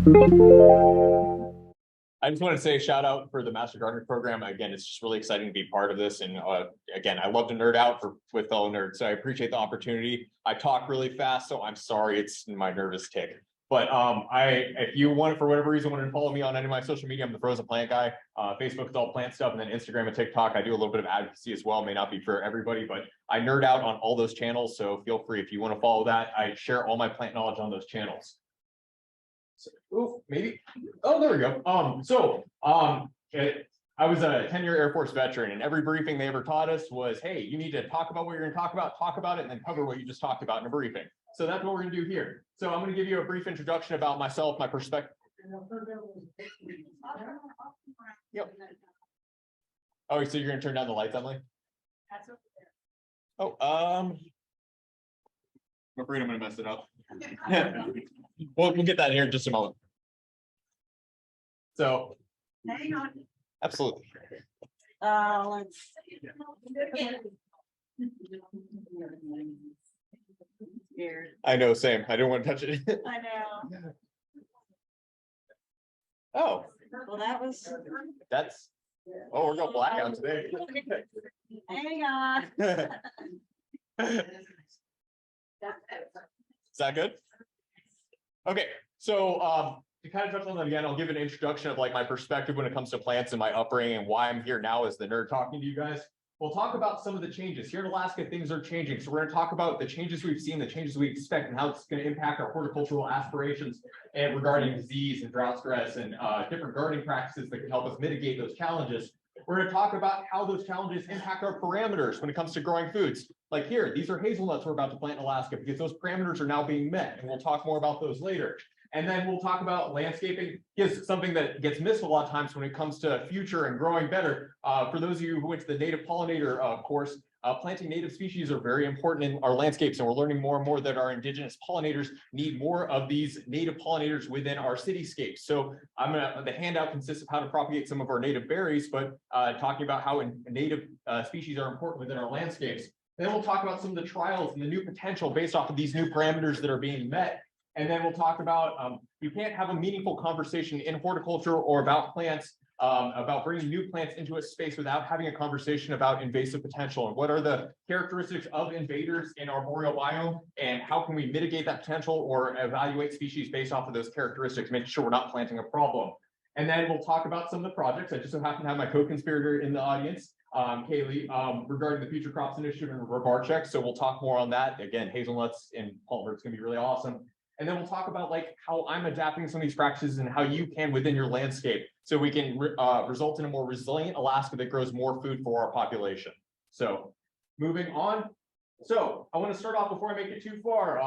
I just want to say a shout out for the Master Gardener program. Again, it's just really exciting to be part of this. And again, I love to nerd out with fellow nerds. So I appreciate the opportunity. I talk really fast, so I'm sorry, it's my nervous tick. But if you want, for whatever reason, want to follow me on any of my social media, I'm the Frozen Plant Guy. Facebook is all plant stuff, and then Instagram and TikTok. I do a little bit of advocacy as well. May not be for everybody, but I nerd out on all those channels. So feel free if you want to follow that. I share all my plant knowledge on those channels. So, ooh, maybe. Oh, there we go. I was a 10-year Air Force veteran, and every briefing they ever taught us was, hey, you need to talk about what you're going to talk about it, and then cover what you just talked about in a briefing. So that's what we're going to do here. So I'm going to give you a brief introduction about myself, my perspective. Yep. Oh, so you're going to turn down the lights, Emily? Oh, I'm afraid I'm going to mess it up. We'll get that here in just a moment. So, hang on. Absolutely. Let's I know, same. I don't want to touch it. I know. Oh. Well, that's. Oh, we're going blackout today. Hang on. Is that good? Okay, so to kind of touch on that again, I'll give an introduction of like my perspective when it comes to plants and my upbringing and why I'm here now as the nerd talking to you guys. We'll talk about some of the changes. Here in Alaska, things are changing. So we're going to talk about the changes we've seen, the changes we expect, and how it's going to impact our horticultural aspirations and regarding disease and drought stress and different gardening practices that can help us mitigate those challenges. We're going to talk about how those challenges impact our parameters when it comes to growing foods. Like here, these are hazelnuts we're about to plant in Alaska because those parameters are now being met, and we'll talk more about those later. And then we'll talk about landscaping, is something that gets missed a lot of times when it comes to future and growing better. For those of you who went to the native pollinator course, planting native species are very important in our landscapes, and we're learning more and more that our indigenous pollinators need more of these native pollinators within our cityscapes. So the handout consists of how to propagate some of our native berries, but talking about how native species are important within our landscapes. Then we'll talk about some of the trials and the new potential based off of these new parameters that are being met. And then we'll talk about you can't have a meaningful conversation in horticulture or about plants, about bringing new plants into a space without having a conversation about invasive potential and what are the characteristics of invaders in our boreal biome and how can we mitigate that potential or evaluate species based off of those characteristics, making sure we're not planting a problem. And then we'll talk about some of the projects. I just so happen to have my co-conspirator in the audience, Kaylee, regarding the Future Crops Initiative and Robarcheck. So we'll talk more on that. Again, hazelnuts and Palmer, it's going to be really awesome. And then we'll talk about like how I'm adapting some of these practices and how you can within your landscape so we can result in a more resilient Alaska that grows more food for our population. So moving on. So I want to start off before I make it too far.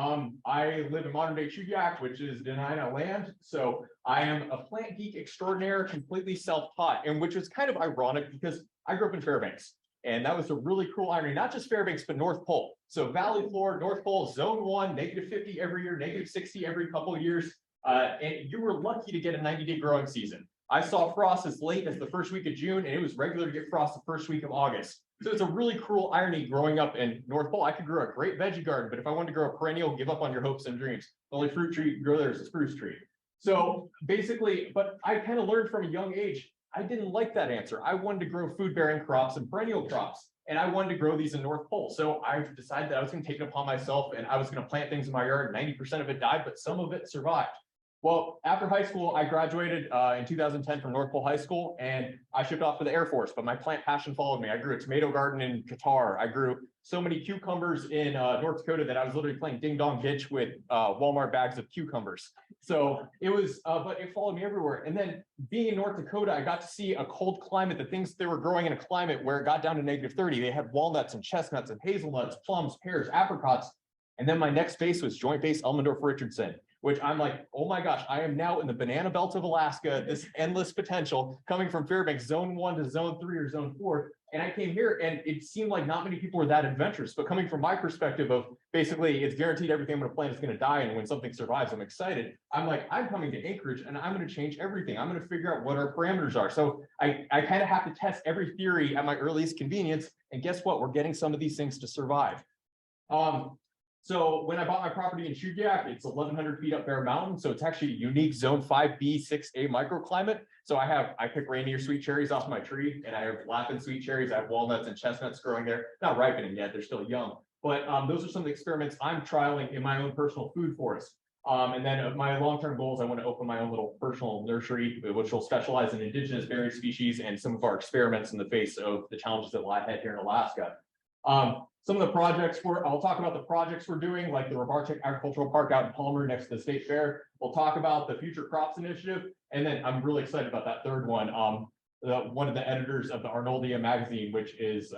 I live in modern day Chugiak, which is Dena'ina land. So I am a plant geek extraordinaire, completely self-taught, and which is kind of ironic because I grew up in Fairbanks. And that was a really cool irony, not just Fairbanks, but North Pole. So Valley Floor, North Pole, zone 1, -50 every year, -60 every couple of years. And you were lucky to get a 90-day growing season. I saw frost as late as the first week of June, and it was regular to get frost the first week of August. So it's a really cruel irony growing up in North Pole. I could grow a great veggie garden, but if I wanted to grow a perennial, give up on your hopes and dreams. The only fruit tree you can grow there is a spruce tree. So basically, but I kind of learned from a young age, I didn't like that answer. I wanted to grow food-bearing crops and perennial crops, and I wanted to grow these in North Pole. So I decided that I was going to take it upon myself, and I was going to plant things in my yard. 90% of it died, but some of it survived. Well, after high school, I graduated in 2010 from North Pole High School, and I shipped off to the Air Force, but my plant passion followed me. I grew a tomato garden in Qatar. I grew so many cucumbers in North Dakota that I was literally playing ding dong ditch with Walmart bags of cucumbers. So it was, but it followed me everywhere. And then being in North Dakota, I got to see a cold climate, the things they were growing in a climate where it got down to -30. They had walnuts and chestnuts and hazelnuts, plums, pears, apricots. And then my next base was Joint Base Elmendorf Richardson, which I'm like, oh my gosh, I am now in the banana belt of Alaska, this endless potential coming from Fairbanks, zone 1 to zone 3 or zone 4. And I came here and it seemed like not many people were that adventurous, but coming from my perspective of basically it's guaranteed everything I'm going to plant is going to die. And when something survives, I'm excited. I'm like, I'm coming to Anchorage and I'm going to change everything. I'm going to figure out what our parameters are. So I kind of have to test every theory at my earliest convenience. And guess what? We're getting some of these things to survive. So when I bought my property in Shugiak, it's 1,100 feet up Bear Mountain. So it's actually a unique zone 5B, 6A microclimate. So I pick Rainier sweet cherries off my tree, and I have Lappin sweet cherries. I have walnuts and chestnuts growing there. Not ripening yet, they're still young. But those are some of the experiments I'm trialing in my own personal food forest. And then my long-term goals, I want to open my own little personal nursery, which will specialize in indigenous berry species and some of our experiments in the face of the challenges that lie ahead here in Alaska. Some of the projects I'll talk about the projects we're doing, like the Robarchik Agricultural Park out in Palmer next to the State Fair. We'll talk about the Future Crops Initiative. And then I'm really excited about that third one. One of the editors of the Arnoldia magazine, which is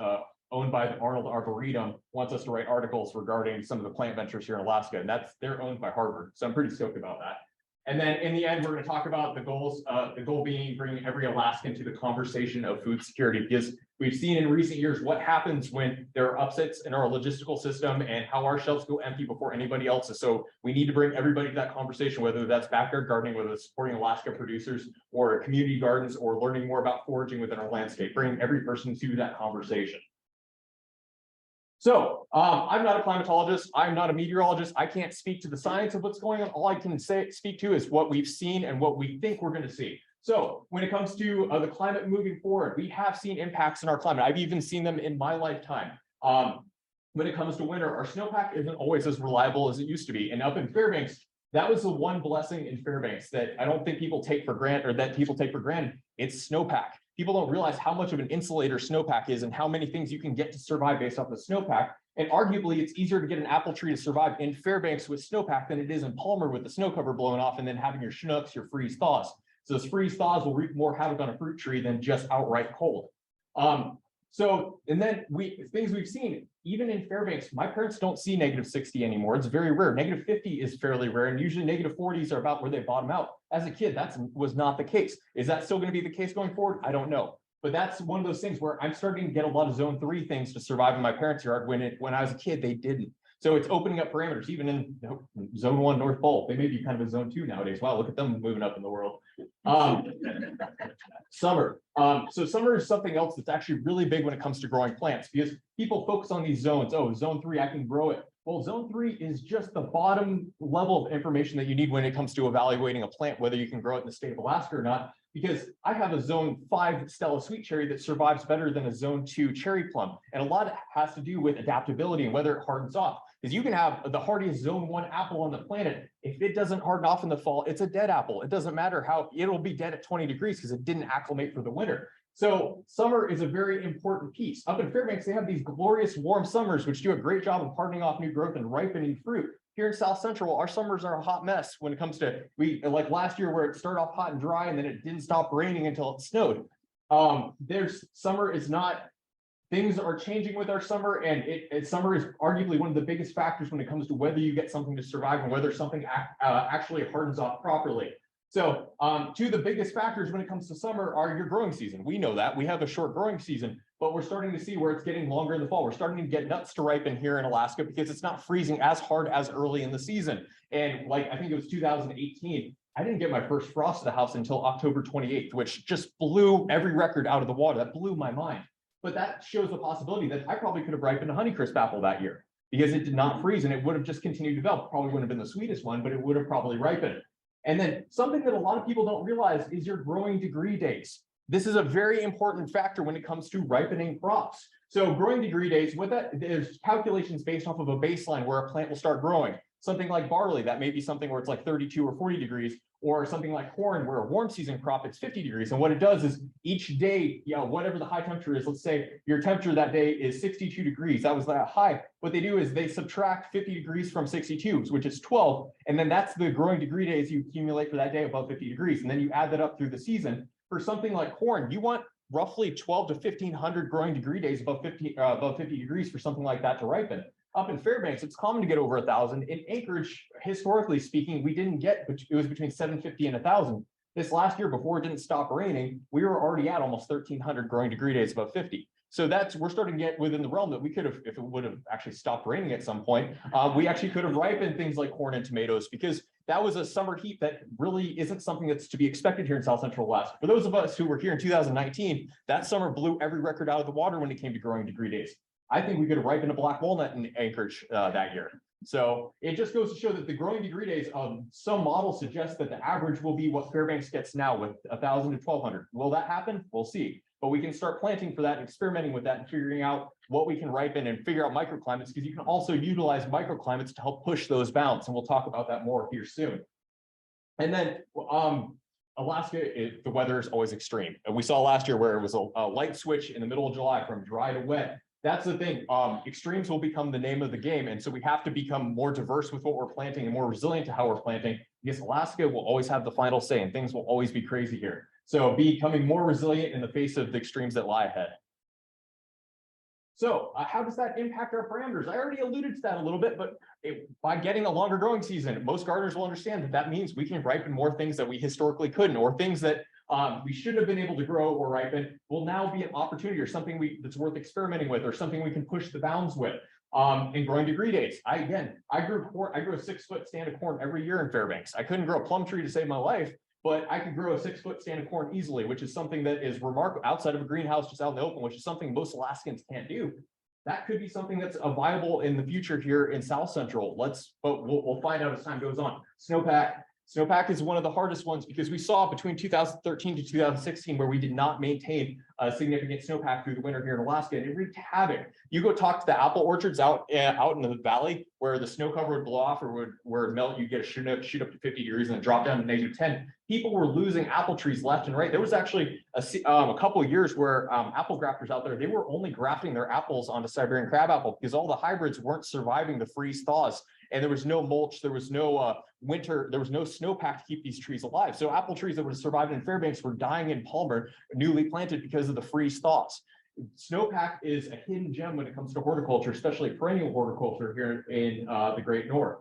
owned by the Arnold Arboretum, wants us to write articles regarding some of the plant ventures here in Alaska. And they're owned by Harvard. So I'm pretty stoked about that. And then in the end, we're going to talk about the goals, the goal being bringing every Alaskan to the conversation of food security, because we've seen in recent years what happens when there are upsets in our logistical system and how our shelves go empty before anybody else's. So we need to bring everybody to that conversation, whether that's backyard gardening, whether it's supporting Alaska producers or community gardens, or learning more about foraging within our landscape, bringing every person to that conversation. So I'm not a climatologist. I'm not a meteorologist. I can't speak to the science of what's going on. All I can speak to is what we've seen and what we think we're going to see. So when it comes to the climate moving forward, we have seen impacts in our climate. I've even seen them in my lifetime. When it comes to winter, our snowpack isn't always as reliable as it used to be. And up in Fairbanks, that was the one blessing in Fairbanks that I don't think people take for granted, or that people take for granted. It's snowpack. People don't realize how much of an insulator snowpack is and how many things you can get to survive based off the snowpack. And arguably, it's easier to get an apple tree to survive in Fairbanks with snowpack than it is in Palmer with the snow cover blowing off and then having your Chinooks, your freeze thaws. So those freeze thaws will wreak more havoc on a fruit tree than just outright cold. And then things we've seen, even in Fairbanks, my parents don't see -60 anymore. It's very rare. -50 is fairly rare, and usually -40s are about where they bottom out. As a kid, that was not the case. Is that still going to be the case going forward? I don't know. But that's one of those things where I'm starting to get a lot of zone 3 things to survive in my parents' yard when I was a kid, they didn't. So it's opening up parameters, even in zone 1 North Pole. They may be kind of a zone 2 nowadays. Wow, look at them moving up in the world. Summer. So summer is something else that's actually really big when it comes to growing plants, because people focus on these zones. Oh, zone 3, I can grow it. Well, zone 3 is just the bottom level of information that you need when it comes to evaluating a plant, whether you can grow it in the state of Alaska or not. Because I have a zone 5 Stella sweet cherry that survives better than a zone 2 cherry plum. And a lot has to do with adaptability and whether it hardens off. Because you can have the hardiest zone 1 apple on the planet. If it doesn't harden off in the fall, it's a dead apple. It doesn't matter how, it'll be dead at 20 degrees because it didn't acclimate for the winter. So summer is a very important piece. Up in Fairbanks, they have these glorious warm summers, which do a great job of hardening off new growth and ripening fruit. Here in South Central, our summers are a hot mess when it comes to, like last year where it started off hot and dry and then it didn't stop raining until it snowed. Summer is not, things are changing with our summer, and summer is arguably one of the biggest factors when it comes to whether you get something to survive and whether something actually hardens off properly. So two of the biggest factors when it comes to summer are your growing season. We know that we have a short growing season, but we're starting to see where it's getting longer in the fall. We're starting to get nuts to ripen here in Alaska because it's not freezing as hard as early in the season. And like, I think it was 2018, I didn't get my first frost of the house until October 28th, which just blew every record out of the water. That blew my mind. But that shows the possibility that I probably could have ripened a Honeycrisp apple that year because it did not freeze and it would have just continued to develop. Probably wouldn't have been the sweetest one, but it would have probably ripened. And then something that a lot of people don't realize is your growing degree days. This is a very important factor when it comes to ripening crops. So growing degree days, what that is, calculations based off of a baseline where a plant will start growing. Something like barley, that may be something where it's like 32 or 40 degrees, or something like corn where a warm season crop, it's 50 degrees. And what it does is each day, whatever the high temperature is, let's say your temperature that day is 62 degrees, that was that high. What they do is they subtract 50 degrees from 62, which is 12. And then that's the growing degree days you accumulate for that day above 50 degrees. And then you add that up through the season. For something like corn, you want roughly 12 to 1500 growing degree days above 50 degrees for something like that to ripen. Up in Fairbanks, it's common to get over 1,000. In Anchorage, historically speaking, we didn't get, it was between 750 and 1,000. This last year, before it didn't stop raining, we were already at almost 1,300 growing degree days above 50. So we're starting to get within the realm that we could have, if it would have actually stopped raining at some point, we actually could have ripened things like corn and tomatoes, because that was a summer heat that really isn't something that's to be expected here in South Central Alaska. For those of us who were here in 2019, that summer blew every record out of the water when it came to growing degree days. I think we could have ripened a black walnut in Anchorage that year. So it just goes to show that the growing degree days, some models suggest that the average will be what Fairbanks gets now with 1,000 to 1,200. Will that happen? We'll see. But we can start planting for that and experimenting with that and figuring out what we can ripen and figure out microclimates, because you can also utilize microclimates to help push those bounds. And we'll talk about that more here soon. And then Alaska, the weather is always extreme. And we saw last year where it was a light switch in the middle of July from dry to wet. That's the thing. Extremes will become the name of the game. And so we have to become more diverse with what we're planting and more resilient to how we're planting, because Alaska will always have the final say and things will always be crazy here. So becoming more resilient in the face of the extremes that lie ahead. So how does that impact our parameters? I already alluded to that a little bit, but by getting a longer growing season, most gardeners will understand that that means we can ripen more things that we historically couldn't, or things that we should have been able to grow or ripen will now be an opportunity or something that's worth experimenting with, or something we can push the bounds with. In growing degree days, I grew corn. I grew a 6-foot stand of corn every year in Fairbanks. I couldn't grow a plum tree to save my life, but I could grow a 6-foot stand of corn easily, which is something that is remarkable outside of a greenhouse, just out in the open, which is something most Alaskans can't do. That could be something that's viable in the future here in South Central. But we'll find out as time goes on. Snowpack is one of the hardest ones, because we saw between 2013 to 2016 where we did not maintain a significant snowpack through the winter here in Alaska, and it wreaked havoc. You go talk to the apple orchards out in the valley where the snow cover would blow off or would melt. You get a shoot up to 50 degrees and then drop down to -10. People were losing apple trees left and right. There was actually a couple of years where apple grafters out there, they were only grafting their apples onto Siberian crabapple because all the hybrids weren't surviving the freeze thaws. And there was no mulch, there was no winter, there was no snowpack to keep these trees alive. So apple trees that would have survived in Fairbanks were dying in Palmer, newly planted, because of the freeze thaws. Snowpack is a hidden gem when it comes to horticulture, especially perennial horticulture here in the Great North.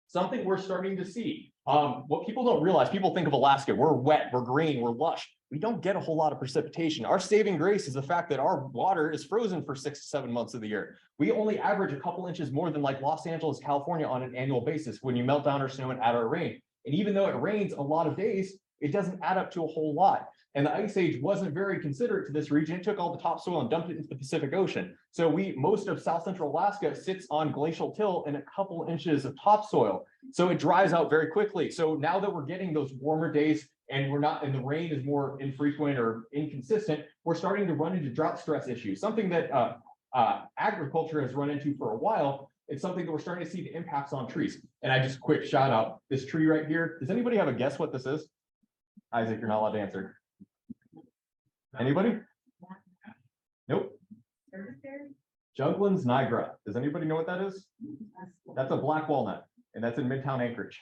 Something we're starting to see. What people don't realize, people think of Alaska, we're wet, we're green, we're lush. We don't get a whole lot of precipitation. Our saving grace is the fact that our water is frozen for 6 to 7 months of the year. We only average a couple inches more than like Los Angeles, California on an annual basis when you melt down our snow and add our rain. And even though it rains a lot of days, it doesn't add up to a whole lot. And the Ice Age wasn't very considerate to this region. It took all the topsoil and dumped it into the Pacific Ocean. So most of South Central Alaska sits on glacial till and a couple inches of topsoil. So it dries out very quickly. So now that we're getting those warmer days and the rain is more infrequent or inconsistent, we're starting to run into drought stress issues, something that agriculture has run into for a while. It's something that we're starting to see the impacts on trees. And I just quick shout out this tree right here. Does anybody have a guess what this is? Isaac, you're not allowed to answer. Anybody? Nope. Juglin's nigra. Does anybody know what that is? That's a black walnut, and that's in Midtown Anchorage.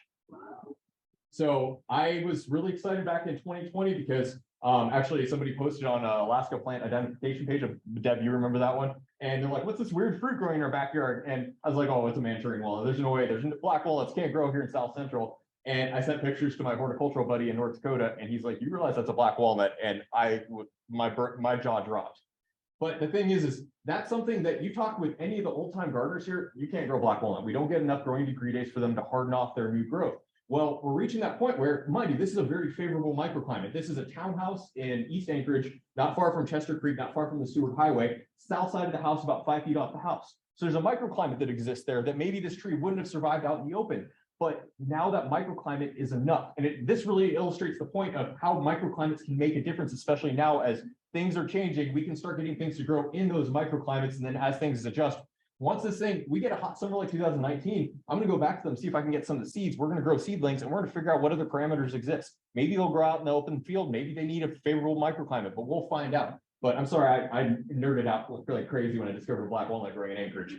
So I was really excited back in 2020 because actually somebody posted on Alaska plant identification page of Deb, you remember that one? And they're like, what's this weird fruit growing in our backyard? And I was like, oh, it's a manchurian walnut. There's no way. There's black walnuts can't grow here in South Central. And I sent pictures to my horticultural buddy in North Dakota, and he's like, you realize that's a black walnut? And my jaw dropped. But the thing is that's something that you talk with any of the old time gardeners here, you can't grow black walnut. We don't get enough growing degree days for them to harden off their new growth. Well, we're reaching that point where, mind you, this is a very favorable microclimate. This is a townhouse in East Anchorage, not far from Chester Creek, not far from the Seward Highway, south side of the house, about 5 feet off the house. So there's a microclimate that exists there that maybe this tree wouldn't have survived out in the open. But now that microclimate is enough. And this really illustrates the point of how microclimates can make a difference, especially now as things are changing. We can start getting things to grow in those microclimates. And then as things adjust, once we get a hot summer like 2019, I'm going to go back to them, see if I can get some of the seeds. We're going to grow seedlings and we're going to figure out what other parameters exist. Maybe they'll grow out in the open field. Maybe they need a favorable microclimate, but we'll find out. But I'm sorry, I nerded out really crazy when I discovered black walnut growing in Anchorage.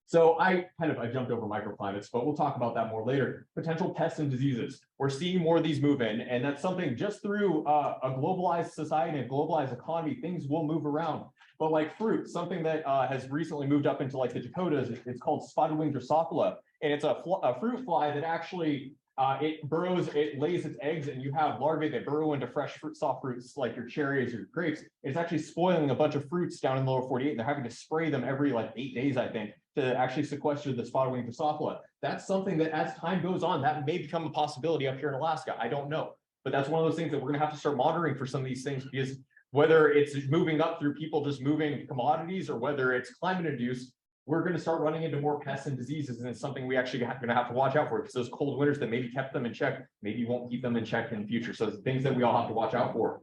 So I jumped over microclimates, but we'll talk about that more later. Potential pests and diseases. We're seeing more of these move in, and that's something just through a globalized society and a globalized economy, things will move around. But like fruit, something that has recently moved up into like the Dakotas, it's called spotted wing Drosophila, and it's a fruit fly that actually it lays its eggs, and you have larvae that burrow into fresh fruit, soft fruits like your cherries or your grapes. It's actually spoiling a bunch of fruits down in the lower 48, and they're having to spray them every like 8 days, I think, to actually sequester the spotted wing Drosophila. That's something that as time goes on, that may become a possibility up here in Alaska. I don't know, but that's one of those things that we're going to have to start monitoring for some of these things, because whether it's moving up through people just moving commodities or whether it's climate induced, we're going to start running into more pests and diseases, and it's something we actually going to have to watch out for, because those cold winters that maybe kept them in check, maybe won't keep them in check in the future. So it's things that we all have to watch out for.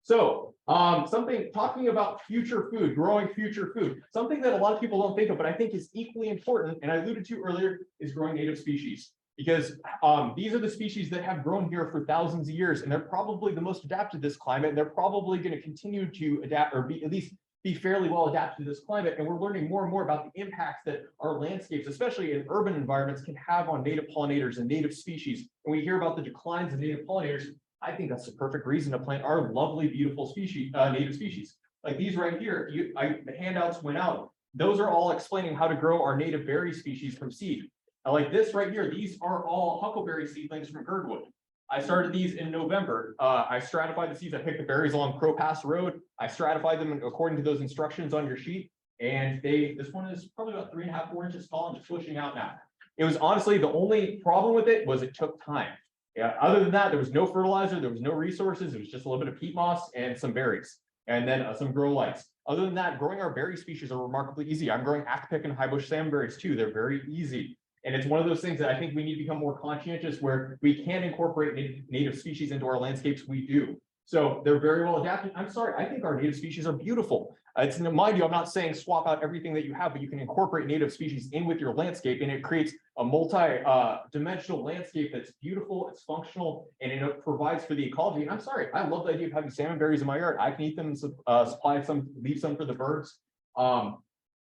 So something talking about future food, growing future food, something that a lot of people don't think of, but I think is equally important, and I alluded to earlier, is growing native species. Because these are the species that have grown here for thousands of years, and they're probably the most adapted to this climate, and they're probably going to continue to adapt, or at least be fairly well adapted to this climate. And we're learning more and more about the impacts that our landscapes, especially in urban environments, can have on native pollinators and native species. And we hear about the declines of native pollinators. I think that's the perfect reason to plant our lovely, beautiful species, native species. Like these right here, the handouts went out. Those are all explaining how to grow our native berry species from seed. Like this right here, these are all huckleberry seedlings from Girdwood. I started these in November. I stratified the seeds. I picked the berries along Crow Pass Road. I stratified them according to those instructions on your sheet. And this one is probably about 3.5, 4 inches tall and just pushing out now. It was honestly, the only problem with it was it took time. Yeah, other than that, there was no fertilizer, there was no resources. It was just a little bit of peat moss and some berries, and then some grow lights. Other than that, growing our berry species are remarkably easy. I'm growing ackpick and highbush salmonberries too. They're very easy. And it's one of those things that I think we need to become more conscientious, where we can incorporate native species into our landscapes. We do. So they're very well adapted. I'm sorry, I think our native species are beautiful. It's, mind you, I'm not saying swap out everything that you have, but you can incorporate native species in with your landscape, and it creates a multi-dimensional landscape that's beautiful, it's functional, and it provides for the ecology. And I'm sorry, I love the idea of having salmon berries in my yard. I can eat them, supply some, leave some for the birds.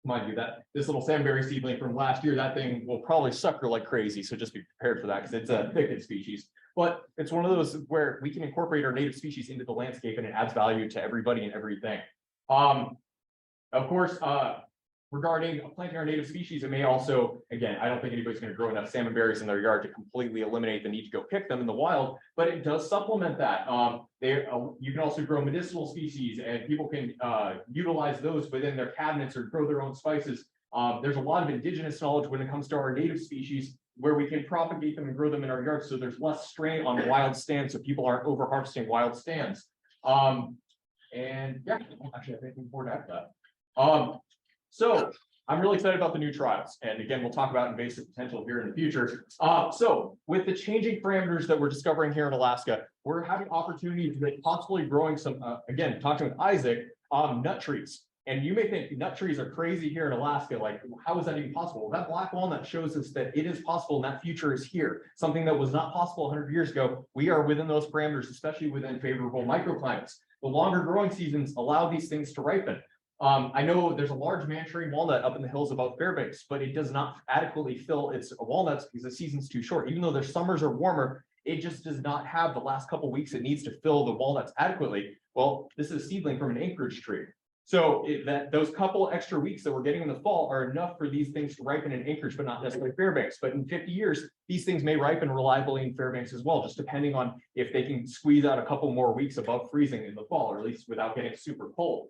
Mind you, that this little salmonberry seedling from last year, that thing will probably sucker like crazy. So just be prepared for that, because it's a thicket species. But it's one of those where we can incorporate our native species into the landscape, and it adds value to everybody and everything. Of course, regarding planting our native species, it may also, again, I don't think anybody's going to grow enough salmon berries in their yard to completely eliminate the need to go pick them in the wild, but it does supplement that. You can also grow medicinal species, and people can utilize those within their cabinets or grow their own spices. There's a lot of indigenous knowledge when it comes to our native species, where we can propagate them and grow them in our yards, so there's less strain on wild stands, so people aren't over harvesting wild stands. And yeah, actually, I think I'm forward after that. So I'm really excited about the new trials. And again, we'll talk about invasive potential here in the future. So with the changing parameters that we're discovering here in Alaska, we're having opportunities with possibly growing some, again, talking with Isaac, nut trees. And you may think nut trees are crazy here in Alaska. Like, how is that even possible? Well, that black walnut shows us that it is possible, and that future is here. Something that was not possible 100 years ago. We are within those parameters, especially within favorable microclimates. The longer growing seasons allow these things to ripen. I know there's a large man-tree walnut up in the hills above Fairbanks, but it does not adequately fill its walnuts because the season's too short. Even though their summers are warmer, it just does not have the last couple of weeks it needs to fill the walnuts adequately. Well, this is a seedling from an Anchorage tree. So those couple extra weeks that we're getting in the fall are enough for these things to ripen in Anchorage, but not necessarily Fairbanks. But in 50 years, these things may ripen reliably in Fairbanks as well, just depending on if they can squeeze out a couple more weeks above freezing in the fall, or at least without getting super cold.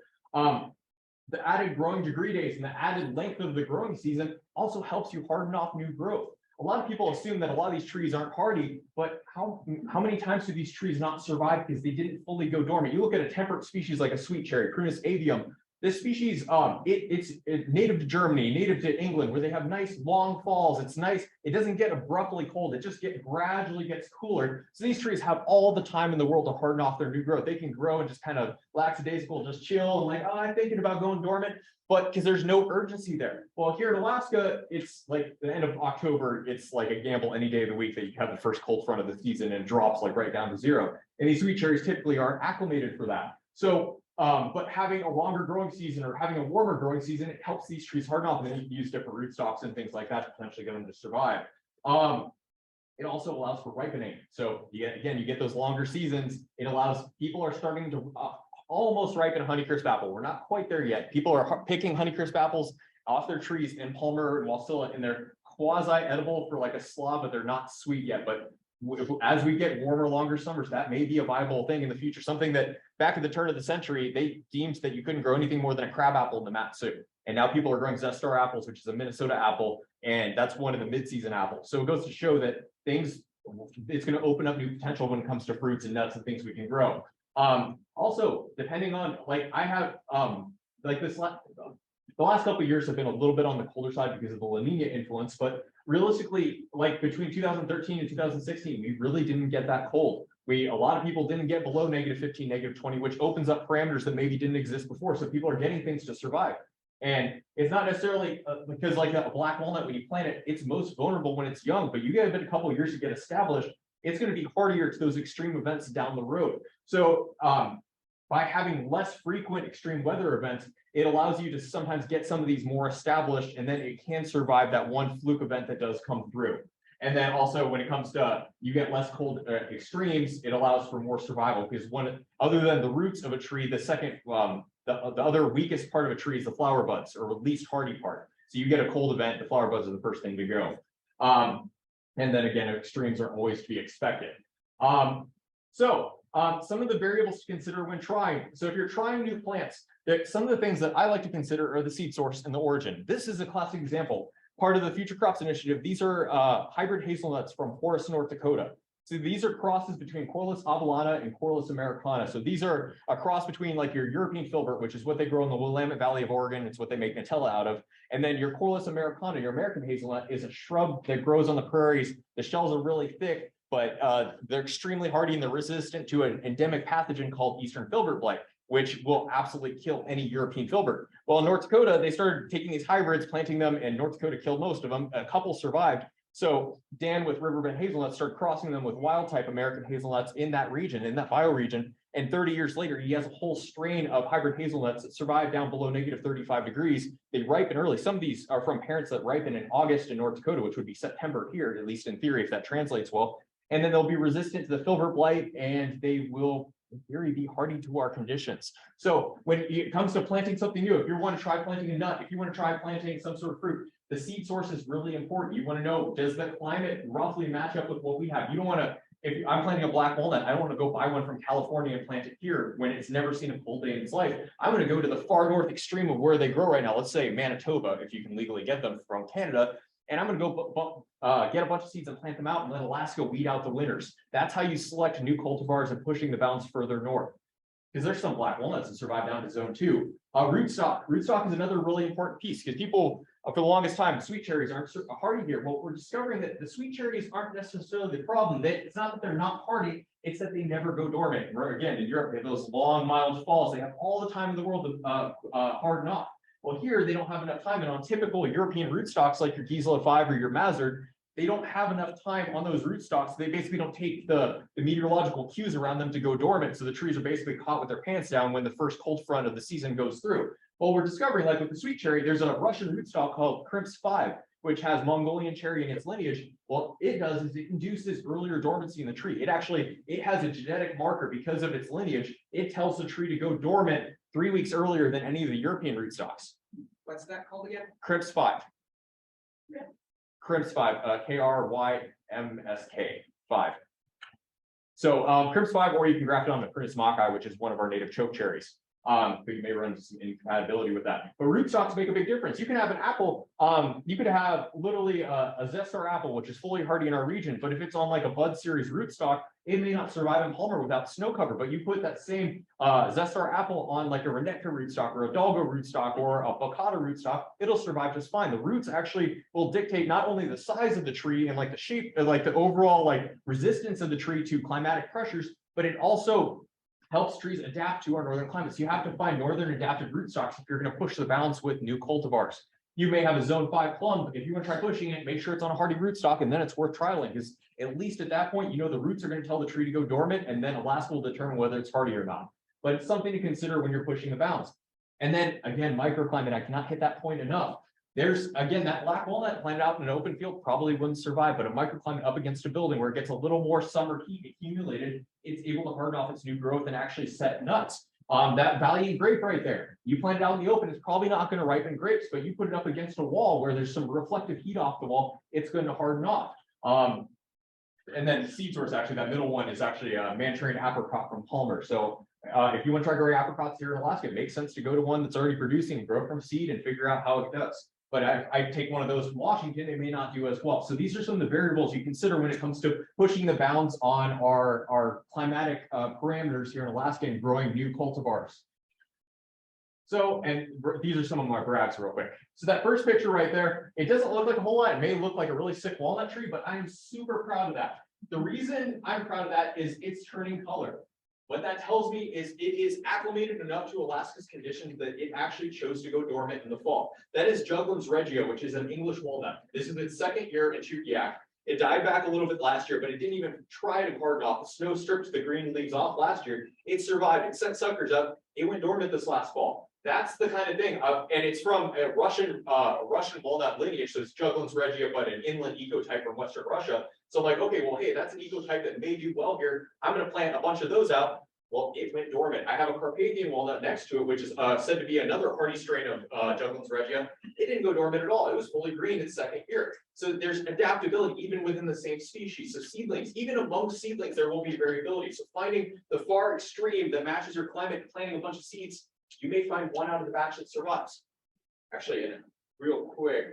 The added growing degree days and the added length of the growing season also helps you harden off new growth. A lot of people assume that a lot of these trees aren't hardy, but how many times do these trees not survive because they didn't fully go dormant? You look at a temperate species like a sweet cherry, Prunus avium. This species, it's native to Germany, native to England, where they have nice long falls. It's nice. It doesn't get abruptly cold. It just gradually gets cooler. So these trees have all the time in the world to harden off their new growth. They can grow and just kind of lackadaisical, just chill and like, oh, I'm thinking about going dormant, but because there's no urgency there. Well, here in Alaska, it's like the end of October. It's like a gamble any day of the week that you have the first cold front of the season and it drops like right down to zero. And these sweet cherries typically aren't acclimated for that. So but having a longer growing season or having a warmer growing season, it helps these trees harden off, and then you can use different rootstocks and things like that to potentially get them to survive. It also allows for ripening. So you get those longer seasons. It allows, people are starting to almost ripen Honeycrisp apple. We're not quite there yet. People are picking Honeycrisp apples off their trees in Palmer while still in their quasi-edible for like a slaw, but they're not sweet yet. But as we get warmer, longer summers, that may be a viable thing in the future. Something that back at the turn of the century, they deemed that you couldn't grow anything more than a crab apple in the Matsu. And now people are growing Zestar apples, which is a Minnesota apple, and that's one of the mid-season apples. So it goes to show that it's going to open up new potential when it comes to fruits and nuts and things we can grow. Also, depending on, like I have, like this The last couple of years have been a little bit on the colder side because of the La Nina influence, but realistically, like between 2013 and 2016, we really didn't get that cold. A lot of people didn't get below -15, -20, which opens up parameters that maybe didn't exist before. So people are getting things to survive. And it's not necessarily because like a black walnut, when you plant it, it's most vulnerable when it's young, but you get a couple of years to get established, it's going to be harder to those extreme events down the road. So by having less frequent extreme weather events, it allows you to sometimes get some of these more established, and then it can survive that one fluke event that does come through. And then also when it comes to you get less cold extremes, it allows for more survival because other than the roots of a tree, the second the other weakest part of a tree is the flower buds, or least hardy part. So you get a cold event, the flower buds are the first thing to go. And then again, extremes are always to be expected. Some of the variables to consider when trying. So if you're trying new plants, some of the things that I like to consider are the seed source and the origin. This is a classic example. Part of the Future Crops Initiative, these are hybrid hazelnuts from Forest, North Dakota. So these are crosses between Corylus avellana and Corylus americana. So these are a cross between like your European filbert, which is what they grow in the Willamette Valley of Oregon. It's what they make Nutella out of. And then your Corylus americana, your American hazelnut, is a shrub that grows on the prairies. The shells are really thick, but they're extremely hardy and they're resistant to an endemic pathogen called Eastern filbert blight, which will absolutely kill any European filbert. Well, in North Dakota, they started taking these hybrids, planting them, and North Dakota killed most of them. A couple survived. So Dan with Riverbend hazelnuts started crossing them with wild type American hazelnuts in that region, in that bioregion. And 30 years later, he has a whole strain of hybrid hazelnuts that survive down below -35 degrees. They ripen early. Some of these are from parents that ripen in August in North Dakota, which would be September here, at least in theory, if that translates well. And then they'll be resistant to the filbert blight, and they will in theory be hardy to our conditions. So when it comes to planting something new, if you want to try planting a nut, if you want to try planting some sort of fruit, the seed source is really important. You want to know, does the climate roughly match up with what we have? You don't want to, if I'm planting a black walnut, I don't want to go buy one from California and plant it here when it's never seen a cold day in its life. I'm going to go to the far north extreme of where they grow right now. Let's say Manitoba, if you can legally get them from Canada. And I'm going to go get a bunch of seeds and plant them out and let Alaska weed out the winters. That's how you select new cultivars and pushing the bounds further north. Because there's some black walnuts that survive down to zone 2. Rootstock. Rootstock is another really important piece because people, for the longest time, sweet cherries aren't hardy here. Well, we're discovering that the sweet cherries aren't necessarily the problem. It's not that they're not hardy, it's that they never go dormant. Again, in Europe, they have those long, mild falls. They have all the time in the world to harden off. Well, here they don't have enough time, and on typical European rootstocks like your Gisela 5 or your Mazard, they don't have enough time on those rootstocks. They basically don't take the meteorological cues around them to go dormant. So the trees are basically caught with their pants down when the first cold front of the season goes through. Well, we're discovering, like with the sweet cherry, there's a Russian rootstock called Crimps 5, which has Mongolian cherry in its lineage. What it does is it induces earlier dormancy in the tree. It has a genetic marker because of its lineage. It tells the tree to go dormant 3 weeks earlier than any of the European rootstocks. What's that called again? Crimps 5. Yeah. Crimps 5, Krymsk 5. So Crimps 5, or you can graft it on the Prunus machi, which is one of our native choke cherries. But you may run into some incompatibility with that. But rootstocks make a big difference. You can have an apple, you could have literally a Zestar apple, which is fully hardy in our region, but if it's on like a bud series rootstock, it may not survive in Palmer without snow cover. But you put that same Zestar apple on like a Renetka rootstock or a Dalgo rootstock or a Bocata rootstock, it'll survive just fine. The roots actually will dictate not only the size of the tree and like the shape, like the overall like resistance of the tree to climatic pressures, but it also helps trees adapt to our northern climate. So you have to find northern adapted rootstocks if you're going to push the balance with new cultivars. You may have a zone 5 plum, but if you want to try pushing it, make sure it's on a hardy rootstock, and then it's worth trialing, because at least at that point, you know the roots are going to tell the tree to go dormant, and then Alaska will determine whether it's hardy or not. But it's something to consider when you're pushing the balance. And then again, microclimate, I cannot hit that point enough. There's, again, that black walnut planted out in an open field probably wouldn't survive, but a microclimate up against a building where it gets a little more summer heat accumulated, it's able to harden off its new growth and actually set nuts. That valiant grape right there, you plant it out in the open, it's probably not going to ripen grapes, but you put it up against a wall where there's some reflective heat off the wall, it's going to harden off. And then seed source, actually, that middle one is actually a Manchurian apricot from Palmer. So if you want to try growing apricots here in Alaska, it makes sense to go to one that's already producing, grow from seed, and figure out how it does. But I take one of those from Washington, it may not do as well. So these are some of the variables you consider when it comes to pushing the bounds on our climatic parameters here in Alaska and growing new cultivars. So, and these are some of my brags real quick. So that first picture right there, it doesn't look like a whole lot. It may look like a really sick walnut tree, but I am super proud of that. The reason I'm proud of that is it's turning color. What that tells me is it is acclimated enough to Alaska's conditions that it actually chose to go dormant in the fall. That is Juglans regio, which is an English walnut. This is its second year in Chukiak. It died back a little bit last year, but it didn't even try to harden off. The snow stripped the green leaves off last year. It survived. It set suckers up. It went dormant this last fall. That's the kind of thing, and it's from a Russian walnut lineage. So it's Juglans regia, but an inland ecotype from Western Russia. So I'm like, okay, well, hey, that's an ecotype that may do well here. I'm going to plant a bunch of those out. Well, it went dormant. I have a Carpathian walnut next to it, which is said to be another hardy strain of Juglans regia. It didn't go dormant at all. It was fully green its second year. So there's adaptability even within the same species. So seedlings, even amongst seedlings, there will be variability. So finding the far extreme that matches your climate, planting a bunch of seeds, you may find one out of the batch that survives. Actually, and real quick.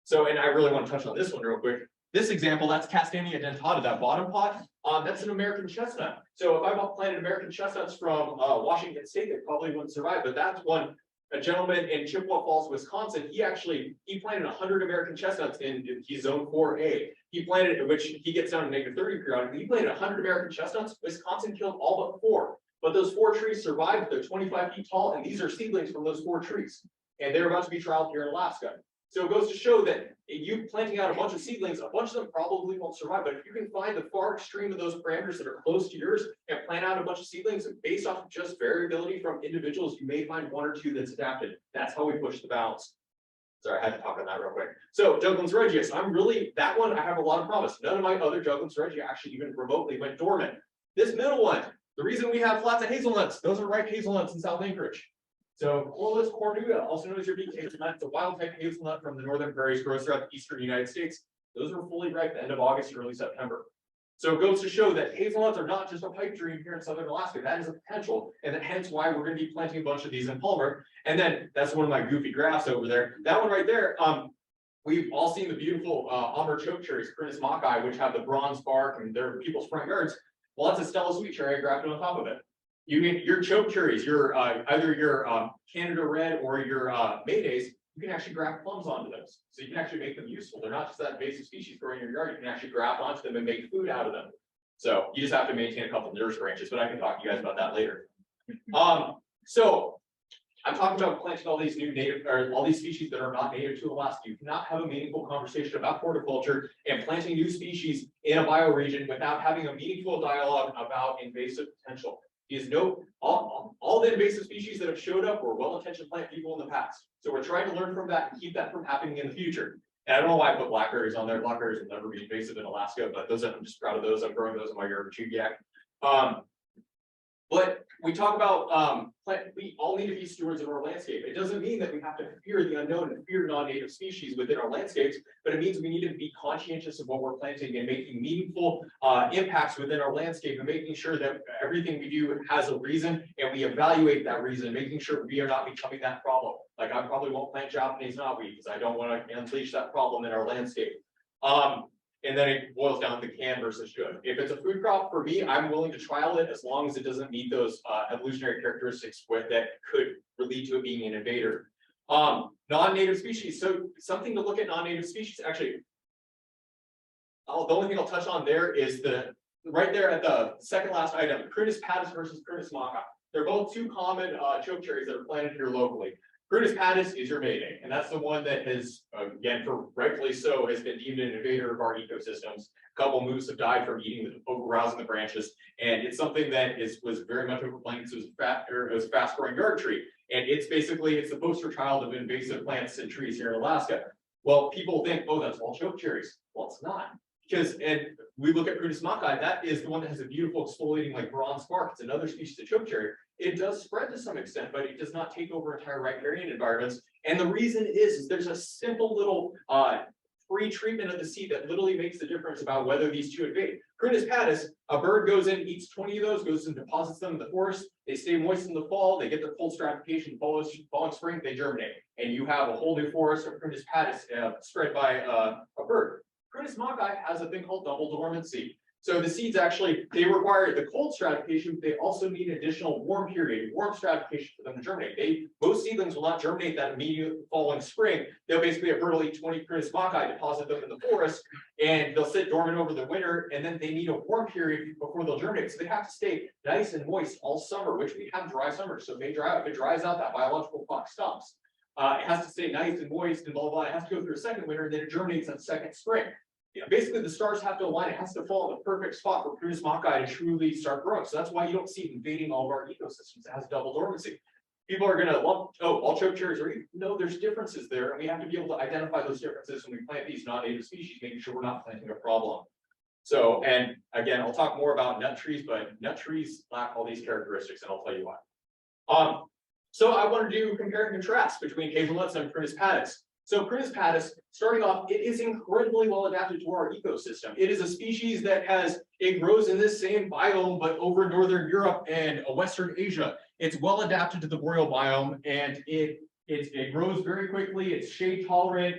So, and I really want to touch on this one real quick. This example, that's Castanea dentata, that bottom pot, that's an American chestnut. So if I planted American chestnuts from Washington State, they probably wouldn't survive. But that's one, a gentleman in Chippewa Falls, Wisconsin, he planted 100 American chestnuts in his zone 4A. He planted, which he gets down to -30 periodically. He planted 100 American chestnuts. Wisconsin killed all but 4. But those 4 trees survived. They're 25 feet tall, and these are seedlings from those 4 trees. And they're about to be trialed here in Alaska. So it goes to show that you planting out a bunch of seedlings, a bunch of them probably won't survive. But if you can find the far extreme of those parameters that are close to yours and plant out a bunch of seedlings based off of just variability from individuals, you may find 1 or 2 that's adapted. That's how we push the balance. Sorry, I had to talk on that real quick. So Juglans regius, that one I have a lot of promise. None of my other Juglans regia actually even remotely went dormant. This middle one, the reason we have flats of hazelnuts, those are ripe hazelnuts in South Anchorage. So Corliss cornuta, also known as your beak hazelnut, it's a wild type hazelnut from the northern prairies, grows throughout the eastern United States. Those are fully ripe at the end of August, early September. So it goes to show that hazelnuts are not just a pipe dream here in southern Alaska. That is a potential, and that hence why we're going to be planting a bunch of these in Palmer. And then that's one of my goofy graphs over there. That one right there, we've all seen the beautiful Amber choke cherries, Crinus machi, which have the bronze bark and they're people's front yards. Well, that's a Stella sweet cherry. I grafted on top of it. You mean your choke cherries, your either your Canada Red or your Maydays, you can actually graft plums onto those. So you can actually make them useful. They're not just that invasive species growing in your yard. You can actually graft onto them and make food out of them. So you just have to maintain a couple of nurse branches, but I can talk to you guys about that later. So I'm talking about planting all these new native, or all these species that are not native to Alaska. You cannot have a meaningful conversation about horticulture and planting new species in a bioregion without having a meaningful dialogue about invasive potential. All the invasive species that have showed up were well-intentioned plant people in the past. So we're trying to learn from that and keep that from happening in the future. And I don't know why I put blackberries on there. Blackberries will never be invasive in Alaska, but I'm just proud of those. I'm growing those in my yard of Chukiak. But we talk about we all need to be stewards of our landscape. It doesn't mean that we have to fear the unknown and fear non-native species within our landscapes, but it means we need to be conscientious of what we're planting and making meaningful impacts within our landscape and making sure that everything we do has a reason and we evaluate that reason, making sure we are not becoming that problem. Like I probably won't plant Japanese knotweed because I don't want to unleash that problem in our landscape. And then it boils down to can versus should. If it's a food crop, for me, I'm willing to trial it as long as it doesn't meet those evolutionary characteristics that could lead to it being an invader. Non-native species. So something to look at non-native species. Actually, the only thing I'll touch on there is right there at the second last item, Crinus patus versus Crinus machi. They're both 2 common choke cherries that are planted here locally. Crinus patus is your Mayday, and that's the one that has, again, for rightfully so, has been deemed an invader of our ecosystems. A couple moose have died from overbrowsing the branches, and it's something that was very much overplanted. So it was a fast-growing yard tree, and it's the poster child of invasive plants and trees here in Alaska. Well, people think, oh, that's all choke cherries. Well, it's not. And we look at Crinus machi, that is the one that has a beautiful exfoliating like bronze bark. It's another species of choke cherry. It does spread to some extent, but it does not take over entire riparian environments. And the reason is there's a simple little pre-treatment of the seed that literally makes the difference about whether these 2 invade. Crinus patus, a bird goes in, eats 20 of those, goes and deposits them in the forest. They stay moist in the fall. They get their cold stratification, fall and spring, they germinate. And you have a whole new forest of Crinus patus spread by a bird. Crinus machi has a thing called double dormancy. So the seeds actually, they require the cold stratification, but they also need additional warm period, warm stratification for them to germinate. Most seedlings will not germinate that immediate following spring. They'll basically have early 20 Prunus machi, deposit them in the forest, and they'll sit dormant over the winter, and then they need a warm period before they'll germinate. So they have to stay nice and moist all summer, which we have dry summers. So if it dries out, that biological clock stops. It has to stay nice and moist and blah, blah, blah. It has to go through a second winter, and then it germinates that second spring. Basically the stars have to align. It has to fall in the perfect spot for Prunus machi to truly start growing. So that's why you don't see it invading all of our ecosystems. It has double dormancy. People are going to lump, oh, all choke cherries are, no, there's differences there. And we have to be able to identify those differences when we plant these non-native species, making sure we're not planting a problem. So, and again, I'll talk more about nut trees, but nut trees lack all these characteristics, and I'll tell you why. So I want to do compare and contrast between hazelnuts and Prunus patus. So Prunus patus, starting off, it is incredibly well adapted to our ecosystem. It is a species that it grows in this same biome, but over Northern Europe and Western Asia. It's well adapted to the boreal biome, and it grows very quickly. It's shade tolerant.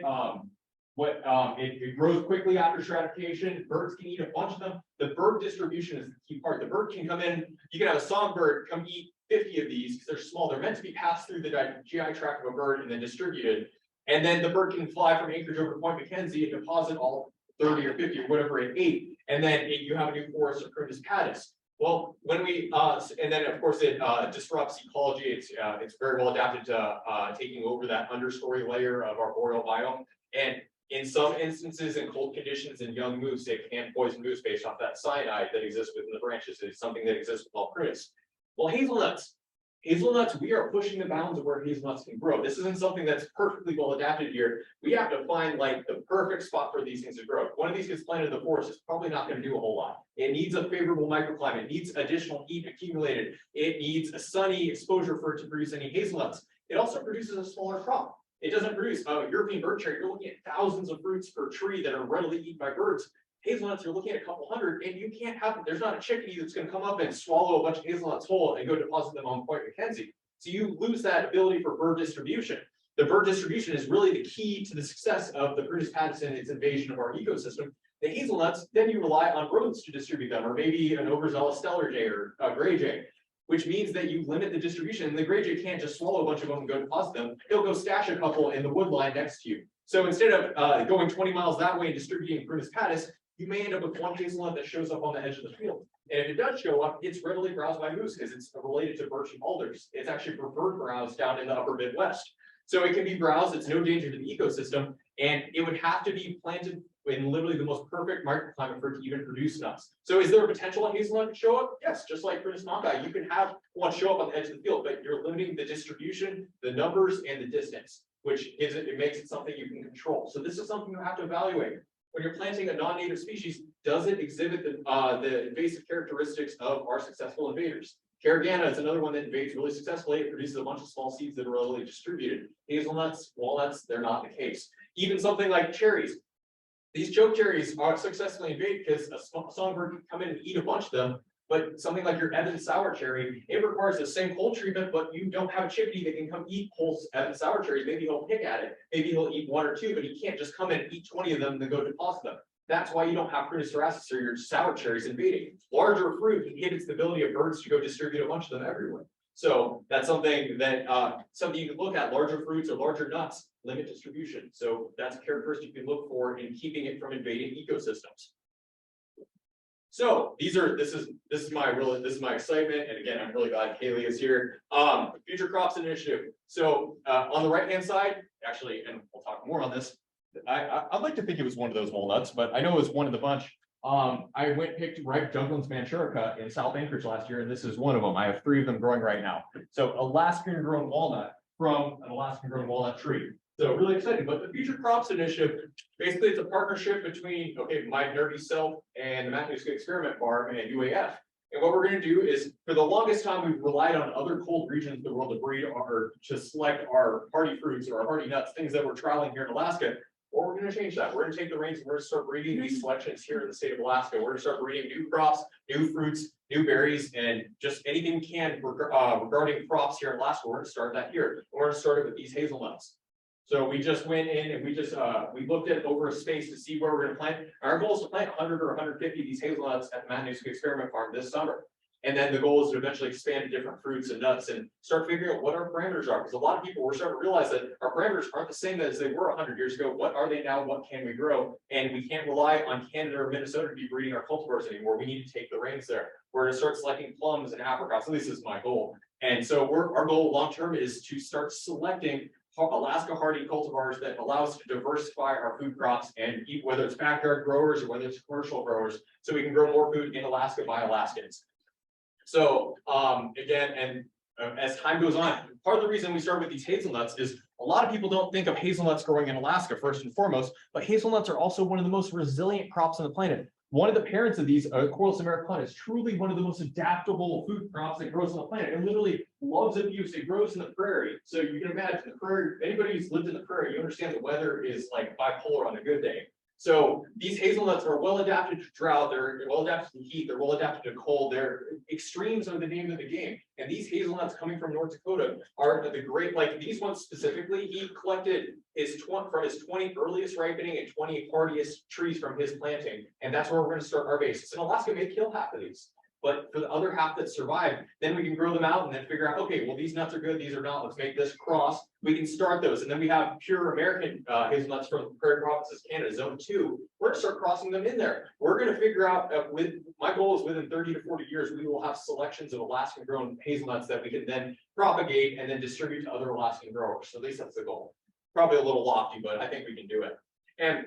It grows quickly after stratification. Birds can eat a bunch of them. The bird distribution is the key part. The bird can come in. You can have a songbird come eat 50 of these because they're small. They're meant to be passed through the GI tract of a bird and then distributed. And then the bird can fly from Anchorage over to Point McKenzie and deposit all 30 or 50 or whatever it ate. And then you have a new forest of Prunus patus. Well, when we, and then of course it disrupts ecology. It's very well adapted to taking over that understory layer of our boreal biome. And in some instances, in cold conditions and young moose, it can poison moose based off that cyanide that exists within the branches. It's something that exists with all Prunus. Well, hazelnuts, we are pushing the bounds of where hazelnuts can grow. This isn't something that's perfectly well adapted here. We have to find like the perfect spot for these things to grow. If one of these gets planted in the forest, it's probably not going to do a whole lot. It needs a favorable microclimate. It needs additional heat accumulated. It needs a sunny exposure for it to produce any hazelnuts. It also produces a smaller crop. It doesn't produce a European bird tree. You're looking at thousands of fruits per tree that are readily eaten by birds. Hazelnuts, you're looking at a couple hundred, and you can't have, there's not a chickadee that's going to come up and swallow a bunch of hazelnuts whole and go deposit them on Point McKenzie. So you lose that ability for bird distribution. The bird distribution is really the key to the success of the Prunus patus and its invasion of our ecosystem. The hazelnuts, then you rely on rodents to distribute them, or maybe an overzealous stellar jay or a gray jay, which means that you limit the distribution. And the gray jay can't just swallow a bunch of them and go deposit them. He'll go stash a couple in the wood line next to you. So instead of going 20 miles that way and distributing Prunus patus, you may end up with one hazelnut that shows up on the edge of the field. And if it does show up, it's readily browsed by moose because it's related to birch and alders. It's actually preferred browse down in the upper Midwest. So it can be browsed, it's no danger to the ecosystem, and it would have to be planted in literally the most perfect microclimate for it to even produce nuts. So is there a potential on hazelnut to show up? Yes, just like Prunus machi, you can have one show up on the edge of the field, but you're limiting the distribution, the numbers, and the distance, which it makes it something you can control. So this is something you have to evaluate. When you're planting a non-native species, does it exhibit the invasive characteristics of our successful invaders? Carragana is another one that invades really successfully. It produces a bunch of small seeds that are readily distributed. Hazelnuts, walnuts, they're not the case. Even something like cherries. These choke cherries are successfully invaded because a songbird can come in and eat a bunch of them. But something like your Evans sour cherry, it requires the same cold treatment, but you don't have a chickadee that can come eat whole Evans sour cherries. Maybe he'll pick at it. Maybe he'll eat one or two, but he can't just come in and eat 20 of them and then go deposit them. That's why you don't have Prunus thoracis or your sour cherries invading. Larger fruit inhibits the ability of birds to go distribute a bunch of them everywhere. So that's something that something you can look at. Larger fruits or larger nuts limit distribution. So that's a characteristic you can look for in keeping it from invading ecosystems. So this is my excitement, and again, I'm really glad Kaylee is here. Future Crops Initiative. So on the right hand side, actually, and we'll talk more on this. I'd like to think it was one of those walnuts, but I know it was one of the bunch. I picked ripe Junklin's Manchurica in South Anchorage last year, and this is one of them. I have 3 of them growing right now. So Alaskan grown walnut from an Alaskan grown walnut tree. So really exciting. But the Future Crops Initiative, basically it's a partnership between, my nerdy self and the Matthews Experiment Farm and UAF. And what we're going to do is, for the longest time, we've relied on other cold regions of the world to breed or to select our hardy fruits or our hardy nuts, things that we're trialing here in Alaska. Or we're going to change that. We're going to take the reins and we're going to start breeding these selections here in the state of Alaska. We're going to start breeding new crops, new fruits, new berries, and just anything we can regarding crops here in Alaska. We're going to start that here. We're going to start it with these hazelnuts. So we just went in and we looked at over a space to see where we're gonna plant. Our goal is to plant 100 or 150 of these hazelnuts at the Matanuska Experiment Farm this summer. And then the goal is to eventually expand to different fruits and nuts and start figuring out what our parameters are. Because a lot of people we're starting to realize that our parameters aren't the same as they were 100 years ago. What are they now? What can we grow? And we can't rely on Canada or Minnesota to be breeding our cultivars anymore. We need to take the reins there. We're going to start selecting plums and apricots. At least this is my goal. And so our goal long term is to start selecting Alaska hardy cultivars that allow us to diversify our food crops and eat, whether it's backyard growers or whether it's commercial growers, so we can grow more food in Alaska by Alaskans. So again, and as time goes on, part of the reason we start with these hazelnuts is a lot of people don't think of hazelnuts growing in Alaska first and foremost, but hazelnuts are also one of the most resilient crops on the planet. One of the parents of these, Corylus americana, is truly one of the most adaptable food crops that grows on the planet. It literally loves abuse. It grows in the prairie. So you can imagine the prairie, anybody who's lived in the prairie, you understand the weather is like bipolar on a good day. So these hazelnuts are well adapted to drought, they're well adapted to heat, they're well adapted to cold, they're extremes are the name of the game. And these hazelnuts coming from North Dakota are the great, like these ones specifically, he collected from his 20 earliest ripening and 20 hardiest trees from his planting. And that's where we're going to start our basis. And Alaska may kill half of these. But for the other half that survive, then we can grow them out and then figure out, okay, well, these nuts are good, these are not. Let's make this cross. We can start those. And then we have pure American hazelnuts from Prairie Provinces, Canada, Zone 2. We're going to start crossing them in there. We're going to figure out, my goal is within 30 to 40 years, we will have selections of Alaskan grown hazelnuts that we can then propagate and then distribute to other Alaskan growers. So at least that's the goal. Probably a little lofty, but I think we can do it. And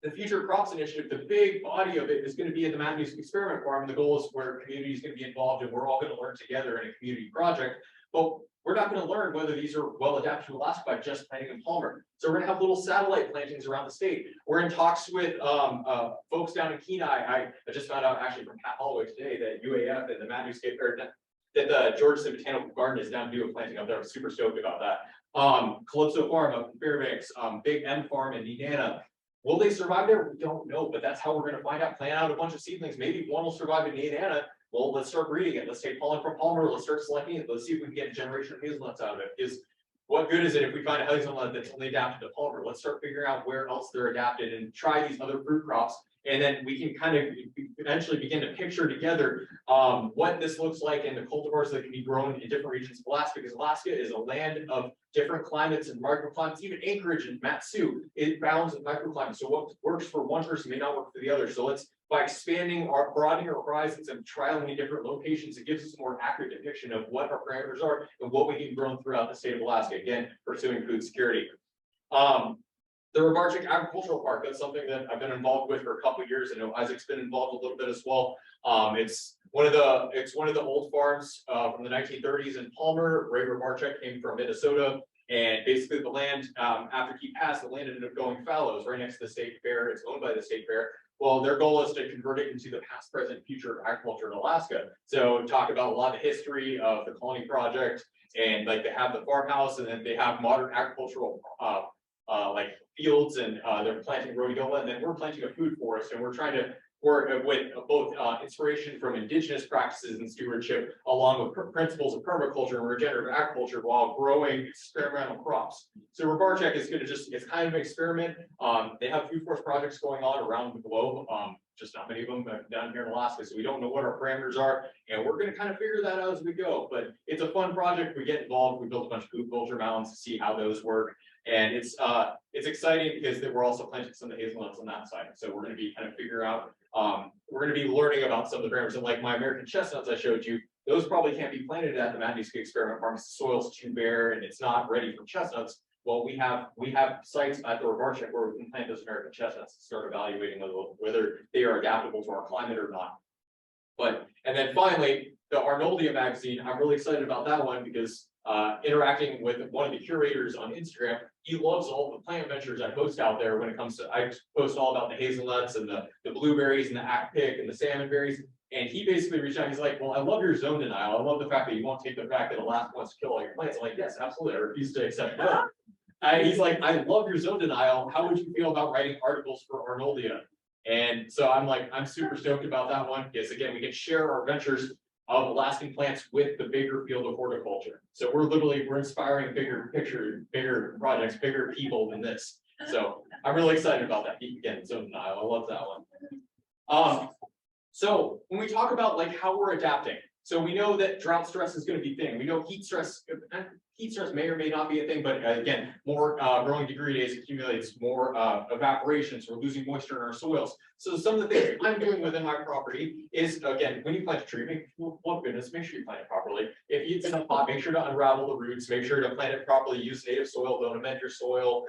the Future Crops Initiative, the big body of it is going to be at the Matanuska Experiment Farm. The goal is where community is going to be involved and we're all going to learn together in a community project. But we're not going to learn whether these are well adapted to Alaska by just planting in Palmer. So we're going to have little satellite plantings around the state. We're in talks with folks down in Kenai. I just found out actually from Pat Holloway today that UAF and the Matanuska, or that the Georgia Botanical Garden is down due a planting up there. I'm super stoked about that. Calypso Farm up in Fairbanks, Big M Farm in Indiana. Will they survive there? We don't know, but that's how we're going to find out. Plant out a bunch of seedlings. Maybe one will survive in Indiana. Well, let's start breeding it. Let's take pollen from Palmer. Let's start selecting it. Let's see if we can get a generation of hazelnuts out of it. Because what good is it if we find a hazelnut that's only adapted to Palmer? Let's start figuring out where else they're adapted and try these other fruit crops. And then we can kind of eventually begin to picture together what this looks like in the cultivars that can be grown in different regions of Alaska, because Alaska is a land of different climates and microclimates. Even Anchorage and Matsu, it bounds with microclimates. So what works for one person may not work for the other. So let's, by expanding broadening our horizons and trialing in different locations, it gives us a more accurate depiction of what our parameters are and what we can grow throughout the state of Alaska. Again, pursuing food security. The Robarchik Agricultural Park, that's something that I've been involved with for a couple of years. I know Isaac's been involved a little bit as well. It's one of the old farms from the 1930s in Palmer. Ray Robarchik came from Minnesota, and basically the land, after he passed, the land ended up going fallow. It's right next to the state fair. It's owned by the state fair. Well, their goal is to convert it into the past, present, future of agriculture in Alaska. So talk about a lot of the history of the Colony Project, and like they have the farmhouse, and then they have modern agricultural like fields, and they're planting rhodiola, and then we're planting a food forest, and we're trying to work with both inspiration from indigenous practices and stewardship, along with principles of permaculture and regenerative agriculture, while growing experimental crops. So Robarchik is going to it's kind of an experiment. They have food forest projects going on around the globe. Just not many of them down here in Alaska, so we don't know what our parameters are, and we're going to kind of figure that out as we go. But it's a fun project. We get involved. We build a bunch of food culture mounds to see how those work. And it's exciting because we're also planting some of the hazelnuts on that side. So we're going to be kind of figure out, we're going to be learning about some of the parameters. And like my American chestnuts I showed you, those probably can't be planted at the Matanuska Experiment Farm. The soil's too bare and it's not ready for chestnuts. Well, we have sites at the Robarchik where we can plant those American chestnuts and start evaluating whether they are adaptable to our climate or not. And then finally, the Arnoldia magazine, I'm really excited about that one because interacting with one of the curators on Instagram, he loves all the plant ventures I post out there when it comes to, I post all about the hazelnuts and the blueberries and the ackpick and the salmon berries. And he basically reached out, he's like, well, I love your zone denial. I love the fact that you won't take the fact that Alaska wants to kill all your plants. I'm like, yes, absolutely. I refuse to accept no. He's like, I love your zone denial. How would you feel about writing articles for Arnoldia? And so I'm like, I'm super stoked about that one because again, we can share our ventures. of Alaskan plants with the bigger field of horticulture. So we're inspiring bigger projects, bigger people than this. So I'm really excited about that. Again, so I love that one. So when we talk about like how we're adapting, so we know that drought stress is going to be a thing. We know heat stress may or may not be a thing, but again, more growing degree days accumulates more evaporation, so we're losing moisture in our soils. So some of the things I'm doing within my property is, again, when you plant a tree, goodness, make sure you plant it properly. If it's in a pot, make sure to unravel the roots, make sure to plant it properly, use native soil, don't amend your soil.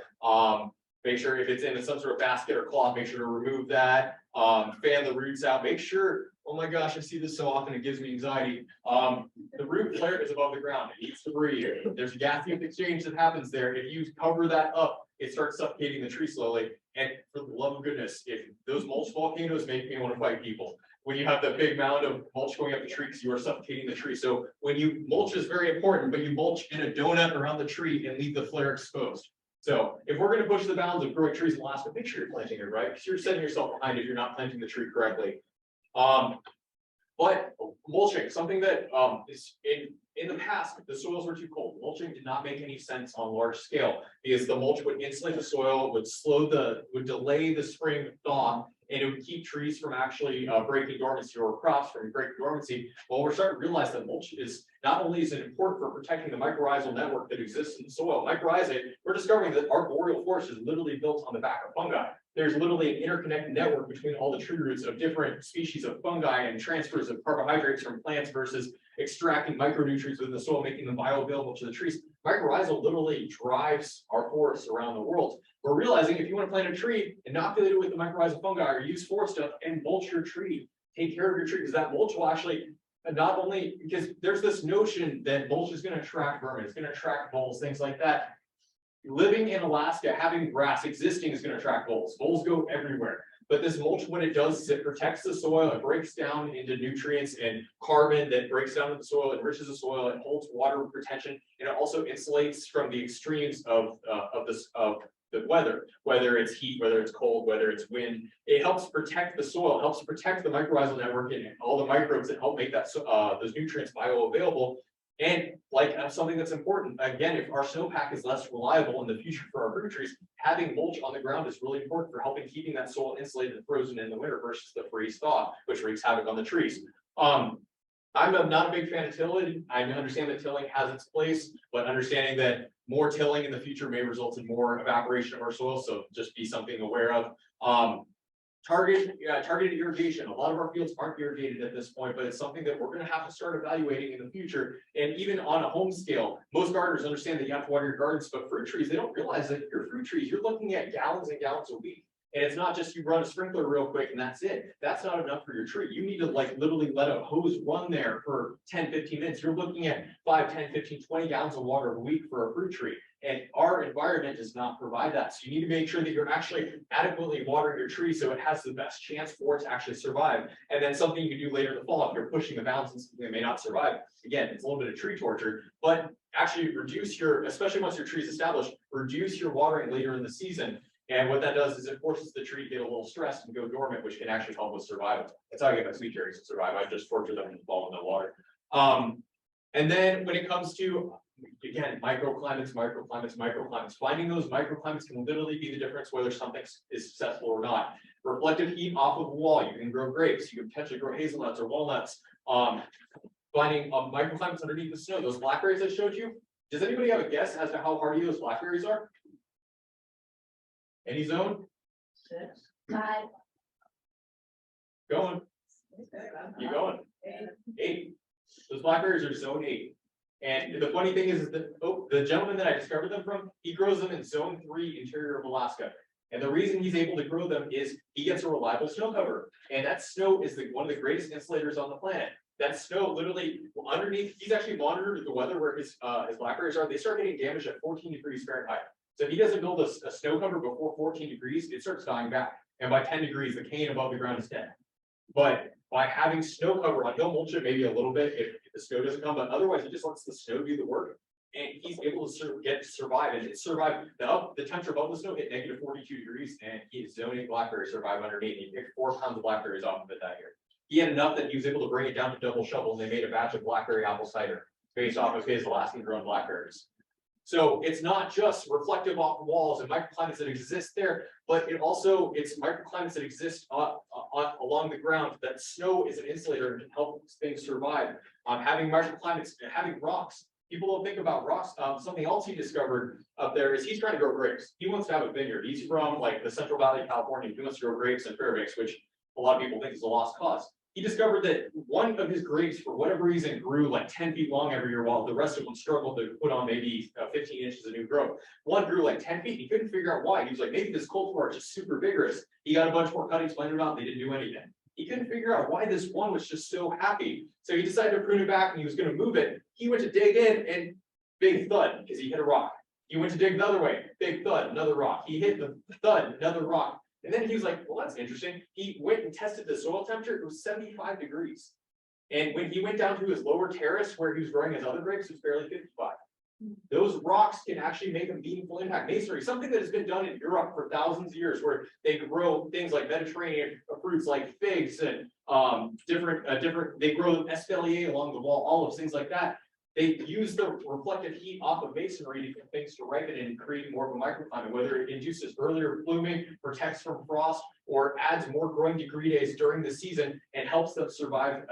Make sure if it's in some sort of basket or cloth, make sure to remove that, fan the roots out, make sure, oh my gosh, I see this so often, it gives me anxiety. The root flare is above the ground, it needs to breathe. There's a gaseous exchange that happens there. If you cover that up, it starts suffocating the tree slowly. And for the love of goodness, if those mulch volcanoes make me want to fight people. When you have the big mound of mulch going up the tree, because you are suffocating the tree. So when you mulch is very important, but you mulch in a donut around the tree and leave the flare exposed. So if we're going to push the bounds of growing trees in Alaska, make sure you're planting it right, because you're setting yourself behind if you're not planting the tree correctly. But mulching, something that is in the past, the soils were too cold. Mulching did not make any sense on large scale because the mulch would insulate the soil, would delay the spring thaw, and it would keep trees from actually breaking dormancy or crops from breaking dormancy. Well, we're starting to realize that mulch is not only is it important for protecting the mycorrhizal network that exists in the soil. Mycorrhizae, we're discovering that our boreal forest is literally built on the back of fungi. There's literally an interconnected network between all the tree roots of different species of fungi and transfers of carbohydrates from plants versus extracting micronutrients within the soil, making them bioavailable to the trees. Mycorrhizal literally drives our forests around the world. We're realizing if you want to plant a tree, inoculate it with the mycorrhizal fungi or use forest stuff and mulch your tree. Take care of your tree because that mulch will actually not only, because there's this notion that mulch is going to attract vermin, it's going to attract voles, things like that. Living in Alaska, having grass existing is going to attract voles. Voles go everywhere. But this mulch, what it does is it protects the soil, it breaks down into nutrients and carbon that breaks down into the soil, enriches the soil, it holds water retention, and it also insulates from the extremes of the weather, whether it's heat, whether it's cold, whether it's wind. It helps protect the soil, it helps protect the mycorrhizal network and all the microbes that help make that those nutrients bioavailable. And like something that's important, again, if our snowpack is less reliable in the future for our fruit trees, having mulch on the ground is really important for helping keeping that soil insulated and frozen in the winter versus the freeze thaw, which wreaks havoc on the trees. I'm not a big fan of tilling. I understand that tilling has its place, but understanding that more tilling in the future may result in more evaporation of our soil, so just be something aware of. Targeted irrigation. A lot of our fields aren't irrigated at this point, but it's something that we're going to have to start evaluating in the future. And even on a home scale, most gardeners understand that you have to water your gardens, but fruit trees, they don't realize that your fruit trees, you're looking at gallons and gallons a week. And it's not just you run a sprinkler real quick and that's it. That's not enough for your tree. You need to like literally let a hose run there for 10, 15 minutes. You're looking at 5, 10, 15, 20 gallons of water a week for a fruit tree. And our environment does not provide that. So you need to make sure that you're actually adequately watering your tree so it has the best chance for it to actually survive. And then something you can do later in the fall if you're pushing the bounds and something that may not survive. Again, it's a little bit of tree torture, but actually reduce your, especially once your tree is established, reduce your watering later in the season. And what that does is it forces the tree to get a little stressed and go dormant, which can actually help with survival. That's how I get my sweet cherries to survive. I just torture them and fall in the water. And then when it comes to, again, microclimates, finding those microclimates can literally be the difference whether something is successful or not. Reflective heat off of the wall, you can grow grapes, you can potentially grow hazelnuts or walnuts. Finding microclimates underneath the snow, those blackberries I showed you. Does anybody have a guess as to how hardy those blackberries are? Any zone? 6, 5. Going. You going? 8. Those blackberries are zone 8. And the funny thing is that the gentleman that I discovered them from, he grows them in zone 3 interior of Alaska. And the reason he's able to grow them is he gets a reliable snow cover. And that snow is one of the greatest insulators on the planet. That snow literally underneath, he's actually monitored the weather where his blackberries are. They start getting damaged at 14 degrees Fahrenheit. So if he doesn't build a snow cover before 14 degrees, it starts dying back. And by 10 degrees, the cane above the ground is dead. But by having snow cover on, he'll mulch it maybe a little bit if the snow doesn't come, but otherwise he just lets the snow do the work. And he's able to survive. And it survived. The temperature above the snow hit -42 degrees, and his zone 8 blackberries survive underneath. He picked 4 pounds of blackberries off of it that year. He had enough that he was able to bring it down to double shovel, and they made a batch of blackberry apple cider based off of his Alaskan grown blackberries. So it's not just reflective off the walls and microclimates that exist there, but it's microclimates that exist along the ground. That snow is an insulator and help things survive. Having microclimates, having rocks. People don't think about rocks. Something else he discovered up there is he's trying to grow grapes. He wants to have a vineyard. He's from like the Central Valley of California. He wants to grow grapes in Fairbanks, which a lot of people think is a lost cause. He discovered that one of his grapes, for whatever reason, grew like 10 feet long every year, while the rest of them struggled to put on maybe 15 inches of new growth. One grew like 10 feet. He couldn't figure out why. He was like, maybe this cultivar is just super vigorous. He got a bunch more cuttings, planted them out, they didn't do anything. He couldn't figure out why this one was just so happy. So he decided to prune it back and he was going to move it. He went to dig in and big thud because he hit a rock. He went to dig another way, big thud, another rock. He hit the thud, another rock. And then he was like, well, that's interesting. He went and tested the soil temperature. It was 75 degrees. And when he went down to his lower terrace where he was growing his other grapes, it was barely 55. Those rocks can actually make a meaningful impact. Masonry, something that has been done in Europe for thousands of years, where they grow things like Mediterranean fruits like figs and they grow espalier along the wall, olives, things like that. They use the reflective heat off of masonry to get things to ripen and create more of a microclimate, whether it induces earlier blooming, protects from frost, or adds more growing degree days during the season and helps them survive,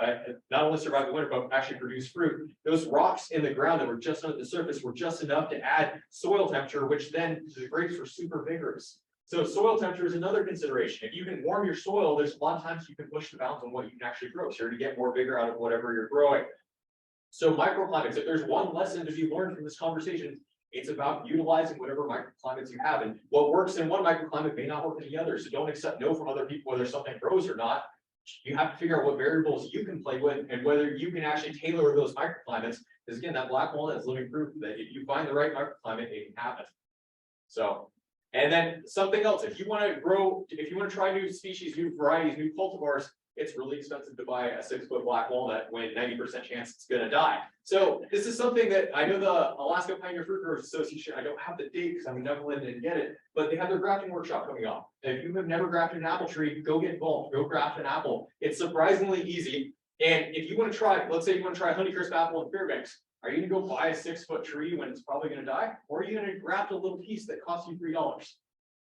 not only survive the winter, but actually produce fruit. Those rocks in the ground that were just under the surface were just enough to add soil temperature, which then the grapes were super vigorous. So soil temperature is another consideration. If you can warm your soil, there's a lot of times you can push the bounds on what you can actually grow. So to get more vigor out of whatever you're growing. So microclimates, if there's one lesson to be learned from this conversation, it's about utilizing whatever microclimates you have. And what works in one microclimate may not work in the other. So don't accept no from other people whether something grows or not. You have to figure out what variables you can play with and whether you can actually tailor those microclimates. Because again, that black walnut is living proof that if you find the right microclimate, it can happen. So, and then something else, if you want to try new species, new varieties, new cultivars, it's really expensive to buy a 6-foot black walnut when 90% chance it's going to die. So this is something that I know the Alaska Pioneer Fruit Growers Association, I don't have the date because I'm never in and get it, but they have their grafting workshop coming up. If you have never grafted an apple tree, go get involved, go graft an apple. It's surprisingly easy. And if you want to try, let's say you want to try Honeycrisp apple in Fairbanks, are you going to go buy a 6-foot tree when it's probably going to die? Or are you going to graft a little piece that costs you $3?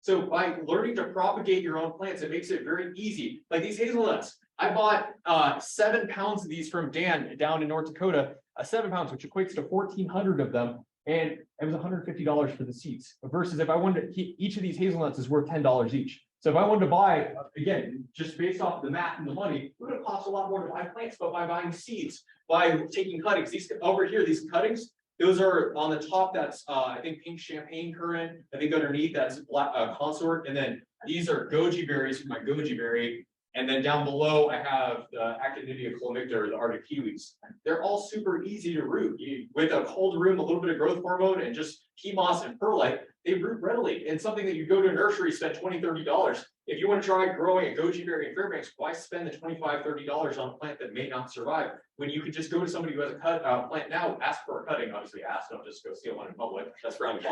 So by learning to propagate your own plants, it makes it very easy. Like these hazelnuts, I bought 7 pounds of these from Dan down in North Dakota, 7 pounds, which equates to 1,400 of them. And it was $150 for the seeds versus if I wanted to, each of these hazelnuts is worth $10 each. So if I wanted to buy, again, just based off the math and the money, it would have cost a lot more to buy plants, but by buying seeds, by taking cuttings, these over here, these cuttings, those are on the top. That's I think pink champagne currant. I think underneath that's black consort, and then these are goji berries from my goji berry. And then down below, I have the Actinidia clomicta, or the Arctic kiwis. They're all super easy to root. With a cold room, a little bit of growth hormone, and just pea moss and perlite, they root readily. And something that you go to a nursery, spend $20, $30. If you want to try growing a goji berry in Fairbanks, why spend the $25, $30 on a plant that may not survive? When you could just go to somebody who has a plant now, ask for a cutting. Obviously, ask, don't just go steal one in public. That's around the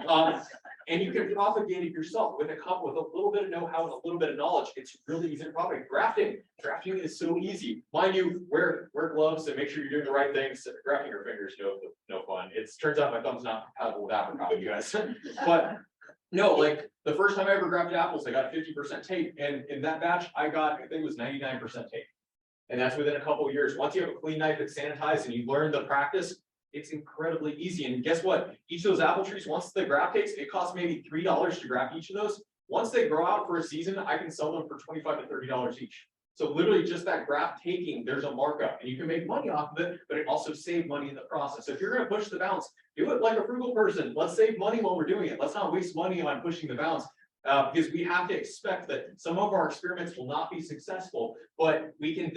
clock. And you can propagate it yourself with a little bit of know-how and a little bit of knowledge. It's really easy to propagate. Grafting is so easy. Mind you, wear gloves and make sure you're doing the right things. Grafting your fingers, no fun. It turns out my thumb's not compatible with apricot, you guys. But no, like the first time I ever grafted apples, I got 50% tape, and in that batch, I think it was 99% tape. And that's within a couple of years. Once you have a clean knife that's sanitized and you learn the practice, it's incredibly easy. And guess what? Each of those apple trees, once the graft takes, it costs maybe $3 to graft each of those. Once they grow out for a season, I can sell them for $25 to $30 each. So literally just that graft taking, there's a markup, and you can make money off of it, but it also saves money in the process. So if you're going to push the bounds, do it like a frugal person. Let's save money while we're doing it. Let's not waste money on pushing the bounds. Because we have to expect that some of our experiments will not be successful, but we can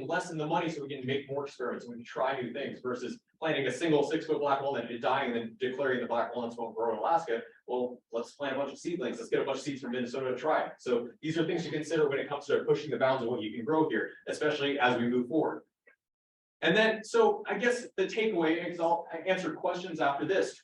lessen the money so we can make more experiments. We can try new things versus planting a single 6-foot black walnut and dying and then declaring the black walnuts won't grow in Alaska. Well, let's plant a bunch of seedlings. Let's get a bunch of seeds from Minnesota to try it. So these are things to consider when it comes to pushing the bounds of what you can grow here, especially as we move forward. And then, so I guess the takeaway, because I'll answer questions after this.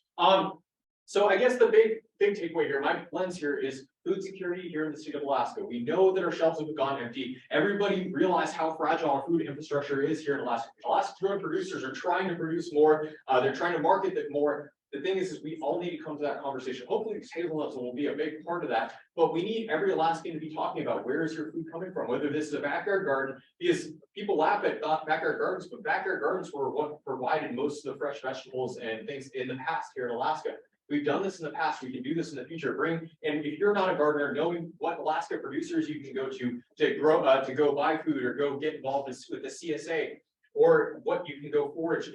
So I guess the big takeaway here, my lens here is food security here in the state of Alaska. We know that our shelves have gone empty. Everybody realize how fragile our food infrastructure is here in Alaska. Alaska food producers are trying to produce more. They're trying to market it more. The thing is we all need to come to that conversation. Hopefully these hazelnuts will be a big part of that, but we need every Alaskan to be talking about where is your food coming from, whether this is a backyard garden, because people laugh at backyard gardens, but backyard gardens were what provided most of the fresh vegetables and things in the past here in Alaska. We've done this in the past. We can do this in the future. And if you're not a gardener, knowing what Alaska producers you can go to grow, to go buy food or go get involved with the CSA, or what you can go forage.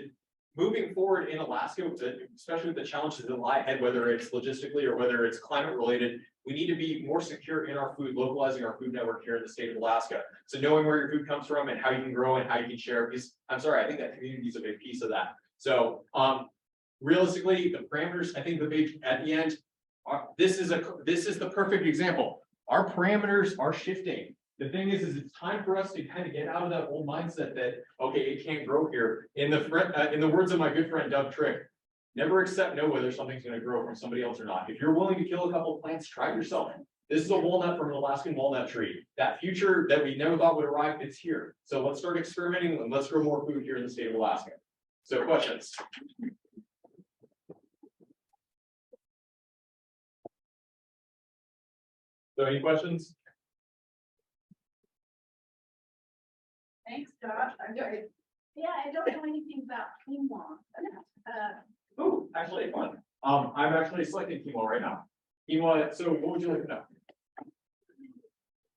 Moving forward in Alaska, especially with the challenges that lie ahead, whether it's logistically or whether it's climate related, we need to be more secure in our food, localizing our food network here in the state of Alaska. So knowing where your food comes from and how you can grow and how you can share, because I'm sorry, I think that community is a big piece of that. So realistically, the parameters, I think the big at the end, this is the perfect example. Our parameters are shifting. The thing is it's time for us to kind of get out of that old mindset that, okay, it can't grow here. In the words of my good friend Doug Trick, never accept no whether something's going to grow from somebody else or not. If you're willing to kill a couple of plants, try it yourself. This is a walnut from an Alaskan walnut tree. That future that we never thought would arrive, it's here. So let's start experimenting and let's grow more food here in the state of Alaska. So questions? So any questions? Thanks, Josh. Yeah, I don't know anything about quinoa. Oh, actually fun. I'm actually selecting quinoa right now. Quinoa, so what would you like to know?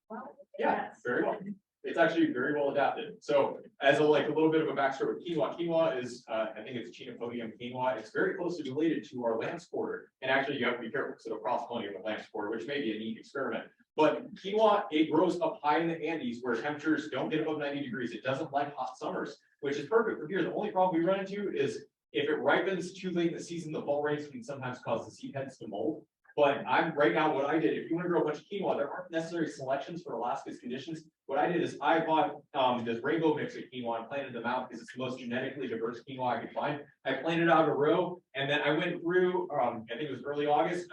Well, Yeah, yes. very well. It's actually very well adapted. So as a little bit of a backstory with quinoa, quinoa is I think it's Chenopodium quinoa. It's very closely related to our lamb's quarter. And actually you have to be careful because it'll cross pollinate with lamb's quarter, which may be a neat experiment. But quinoa, it grows up high in the Andes where temperatures don't get above 90 degrees. It doesn't like hot summers, which is perfect for here. The only problem we run into is if it ripens too late in the season, the fall rains can sometimes cause the seed heads to mold. But right now what I did, if you want to grow a bunch of quinoa, there aren't necessary selections for Alaska's conditions. What I did is I bought this rainbow mix of quinoa and planted them out because it's the most genetically diverse quinoa I could find. I planted out a row and then I went through, I think it was early August.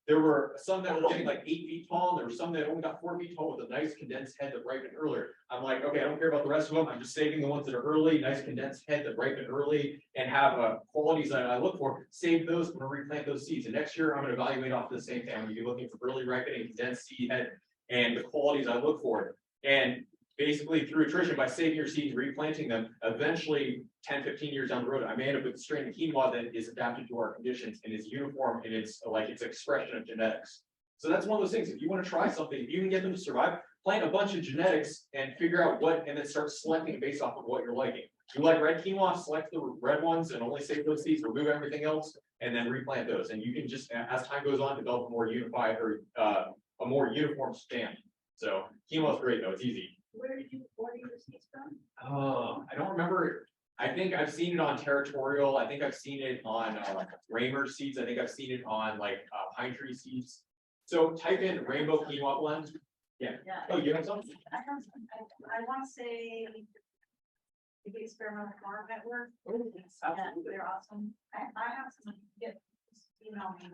There were some that were getting like 8 feet tall. There were some that only got 4 feet tall with a nice condensed head that ripened earlier. I'm like, okay, I don't care about the rest of them. I'm just saving the ones that are early, nice condensed head that ripen early and have qualities that I look for. Save those, I'm gonna replant those seeds. And next year I'm gonna evaluate off the same thing. I'm gonna be looking for early ripening, condensed seed head and the qualities I look for. And basically through attrition, by saving your seeds, replanting them, eventually 10, 15 years down the road, I may end up with a strain of quinoa that is adapted to our conditions and is uniform in its expression of genetics. So that's one of those things. If you want to try something, if you can get them to survive, plant a bunch of genetics and figure out and then start selecting based off of what you're liking. If you like red quinoa, select the red ones and only save those seeds, remove everything else, and then replant those. And you can just, as time goes on, develop a more unified or a more uniform stand. So quinoa is great though, it's easy. Where did you order your seeds from? Oh, I don't remember. I think I've seen it on Territorial. I think I've seen it on Raymer seeds. I think I've seen it on pine tree seeds. So type in rainbow quinoa blend. Yeah. Yeah. Oh, you have some? I want to say the Experimental Farm Network. Yeah, Absolutely. they're awesome. I have some, email me.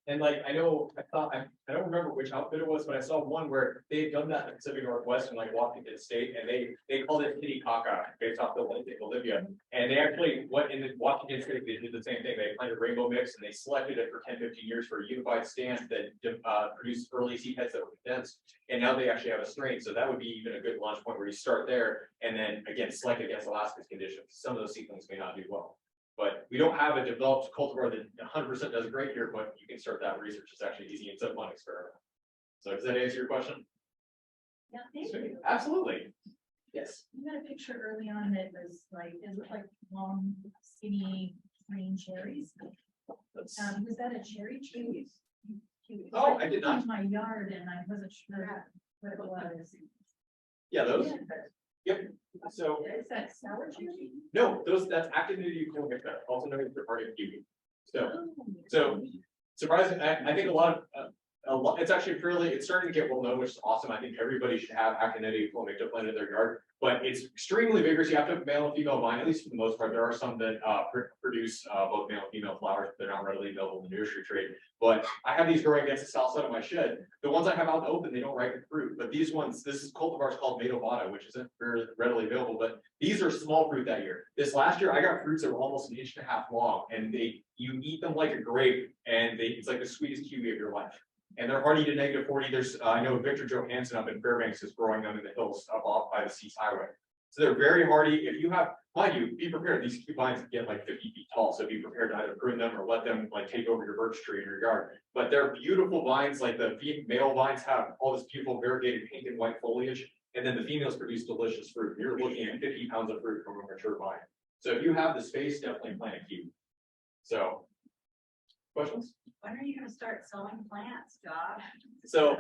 And I know, I don't remember which outfit it was, but I saw one where they had done that in the Pacific Northwest in Washington State, and they called it Titicaca based off the Bolivia. And they actually went in the Washington State, they did the same thing. They planted rainbow mix and they selected it for 10, 15 years for a unified stand that produced early seed heads that were condensed. And now they actually have a strain. So that would be even a good launch point where you start there and then again select against Alaska's conditions. Some of those seedlings may not do well. But we don't have a developed cultivar that 100% does great here, but you can start that research. It's actually easy. It's a fun experiment. So does that answer your question? Yeah, thank you. Absolutely. Yes. You had a picture early on that was it looked like long, skinny green cherries. Was that a cherry tree? Oh, I did not. In my yard and I wasn't sure what it was. Yeah, those. Yep. So Is that sour cherry? no, that's activity Eucalyptus, also known as the party of kiwi. So surprising. I think a lot of it's actually it's starting to get well known, which is awesome. I think everybody should have actinidia phloemicta plant in their yard, but it's extremely vigorous. You have to have male and female vine, at least for the most part. There are some that produce both male and female flowers, but they're not readily available in the nursery trade. But I have these growing against the south side of my shed. The ones I have out in the open, they don't ripen fruit, but these ones, this is cultivars called Matovata, which isn't very readily available, but these are small fruit that year. This last year, I got fruits that were almost 1.5 inches long, and you eat them like a grape, and it's like the sweetest kiwi of your life. And they're hardy to -40. There's, I know Victor Johansson up in Fairbanks is growing them in the hills up off by the Seas Highway. So they're very hardy. If you have, mind you, be prepared. These vines get like 50 feet tall. So be prepared to either prune them or let them like take over your birch tree in your yard. But they're beautiful vines. Like the male vines have all this beautiful variegated pink and white foliage. And then the females produce delicious fruit. You're looking at 50 pounds of fruit from a mature vine. So if you have the space, definitely plant a kiwi. So, questions? When are you gonna start selling plants, Josh? So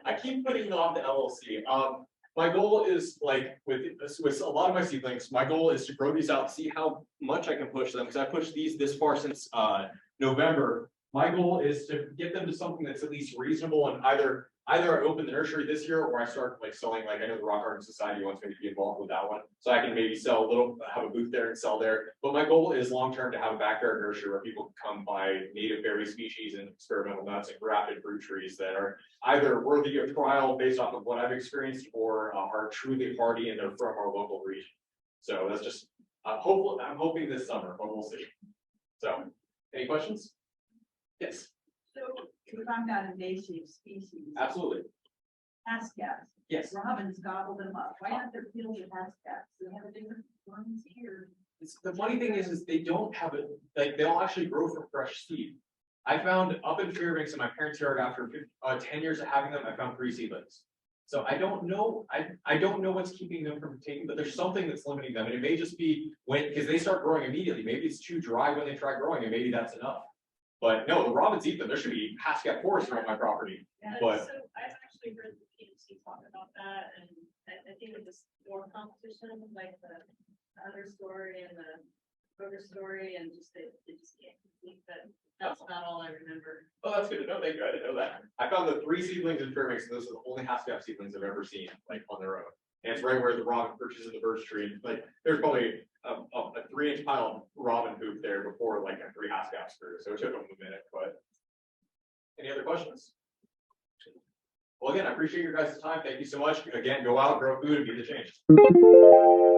I keep putting off the LLC. My goal is like with a lot of my seedlings, my goal is to grow these out, see how much I can push them. Because I pushed these this far since November. My goal is to get them to something that's at least reasonable, and either I open the nursery this year or I start like selling, like I know the Rock Garden Society wants me to be involved with that one. So I can maybe sell a little, have a booth there and sell there. But my goal is long-term to have a backyard nursery where people can come buy native berry species and experimental nuts and grafted fruit trees that are either worthy of trial based off of what I've experienced or are truly hardy and they're from our local region. So that's just, I'm hoping this summer, but we'll see. So, any questions? Yes, So, if I'm not invasive species, absolutely. Haskell's, Yes. robins gobbled them up. Why aren't there fields of Haskell's? Do they have a different ones here? The funny thing is they don't have it, like, they'll actually grow from fresh seed. I found up in Fairbanks in my parents' yard after 10 years of having them, I found 3 seedlings. So I don't know, I don't know what's keeping them from taking, but there's something that's limiting them. And it may just be because they start growing immediately. Maybe it's too dry when they try growing and maybe that's enough. But no, the robins eat them. There should be Haskell forest around my property. Yeah, But- so I've actually heard the PMC talk about that, and I think it was more competition, like the other story and the Kroger story, and just they just can't compete, but that's not all I remember. Oh, that's good to know. Thank you. I didn't know that. I found the 3 seedlings in Fairbanks, and those are the only Haskell seedlings I've ever seen, like on their own. And it's right where the robin perches in the birch tree. Like there's probably a 3-inch pile of robin poop there before like a 3 Haskells grew. So it took them a minute. But any other questions? Well, again, I appreciate your guys' time. Thank you so much. Again, go out, grow food, and be the change.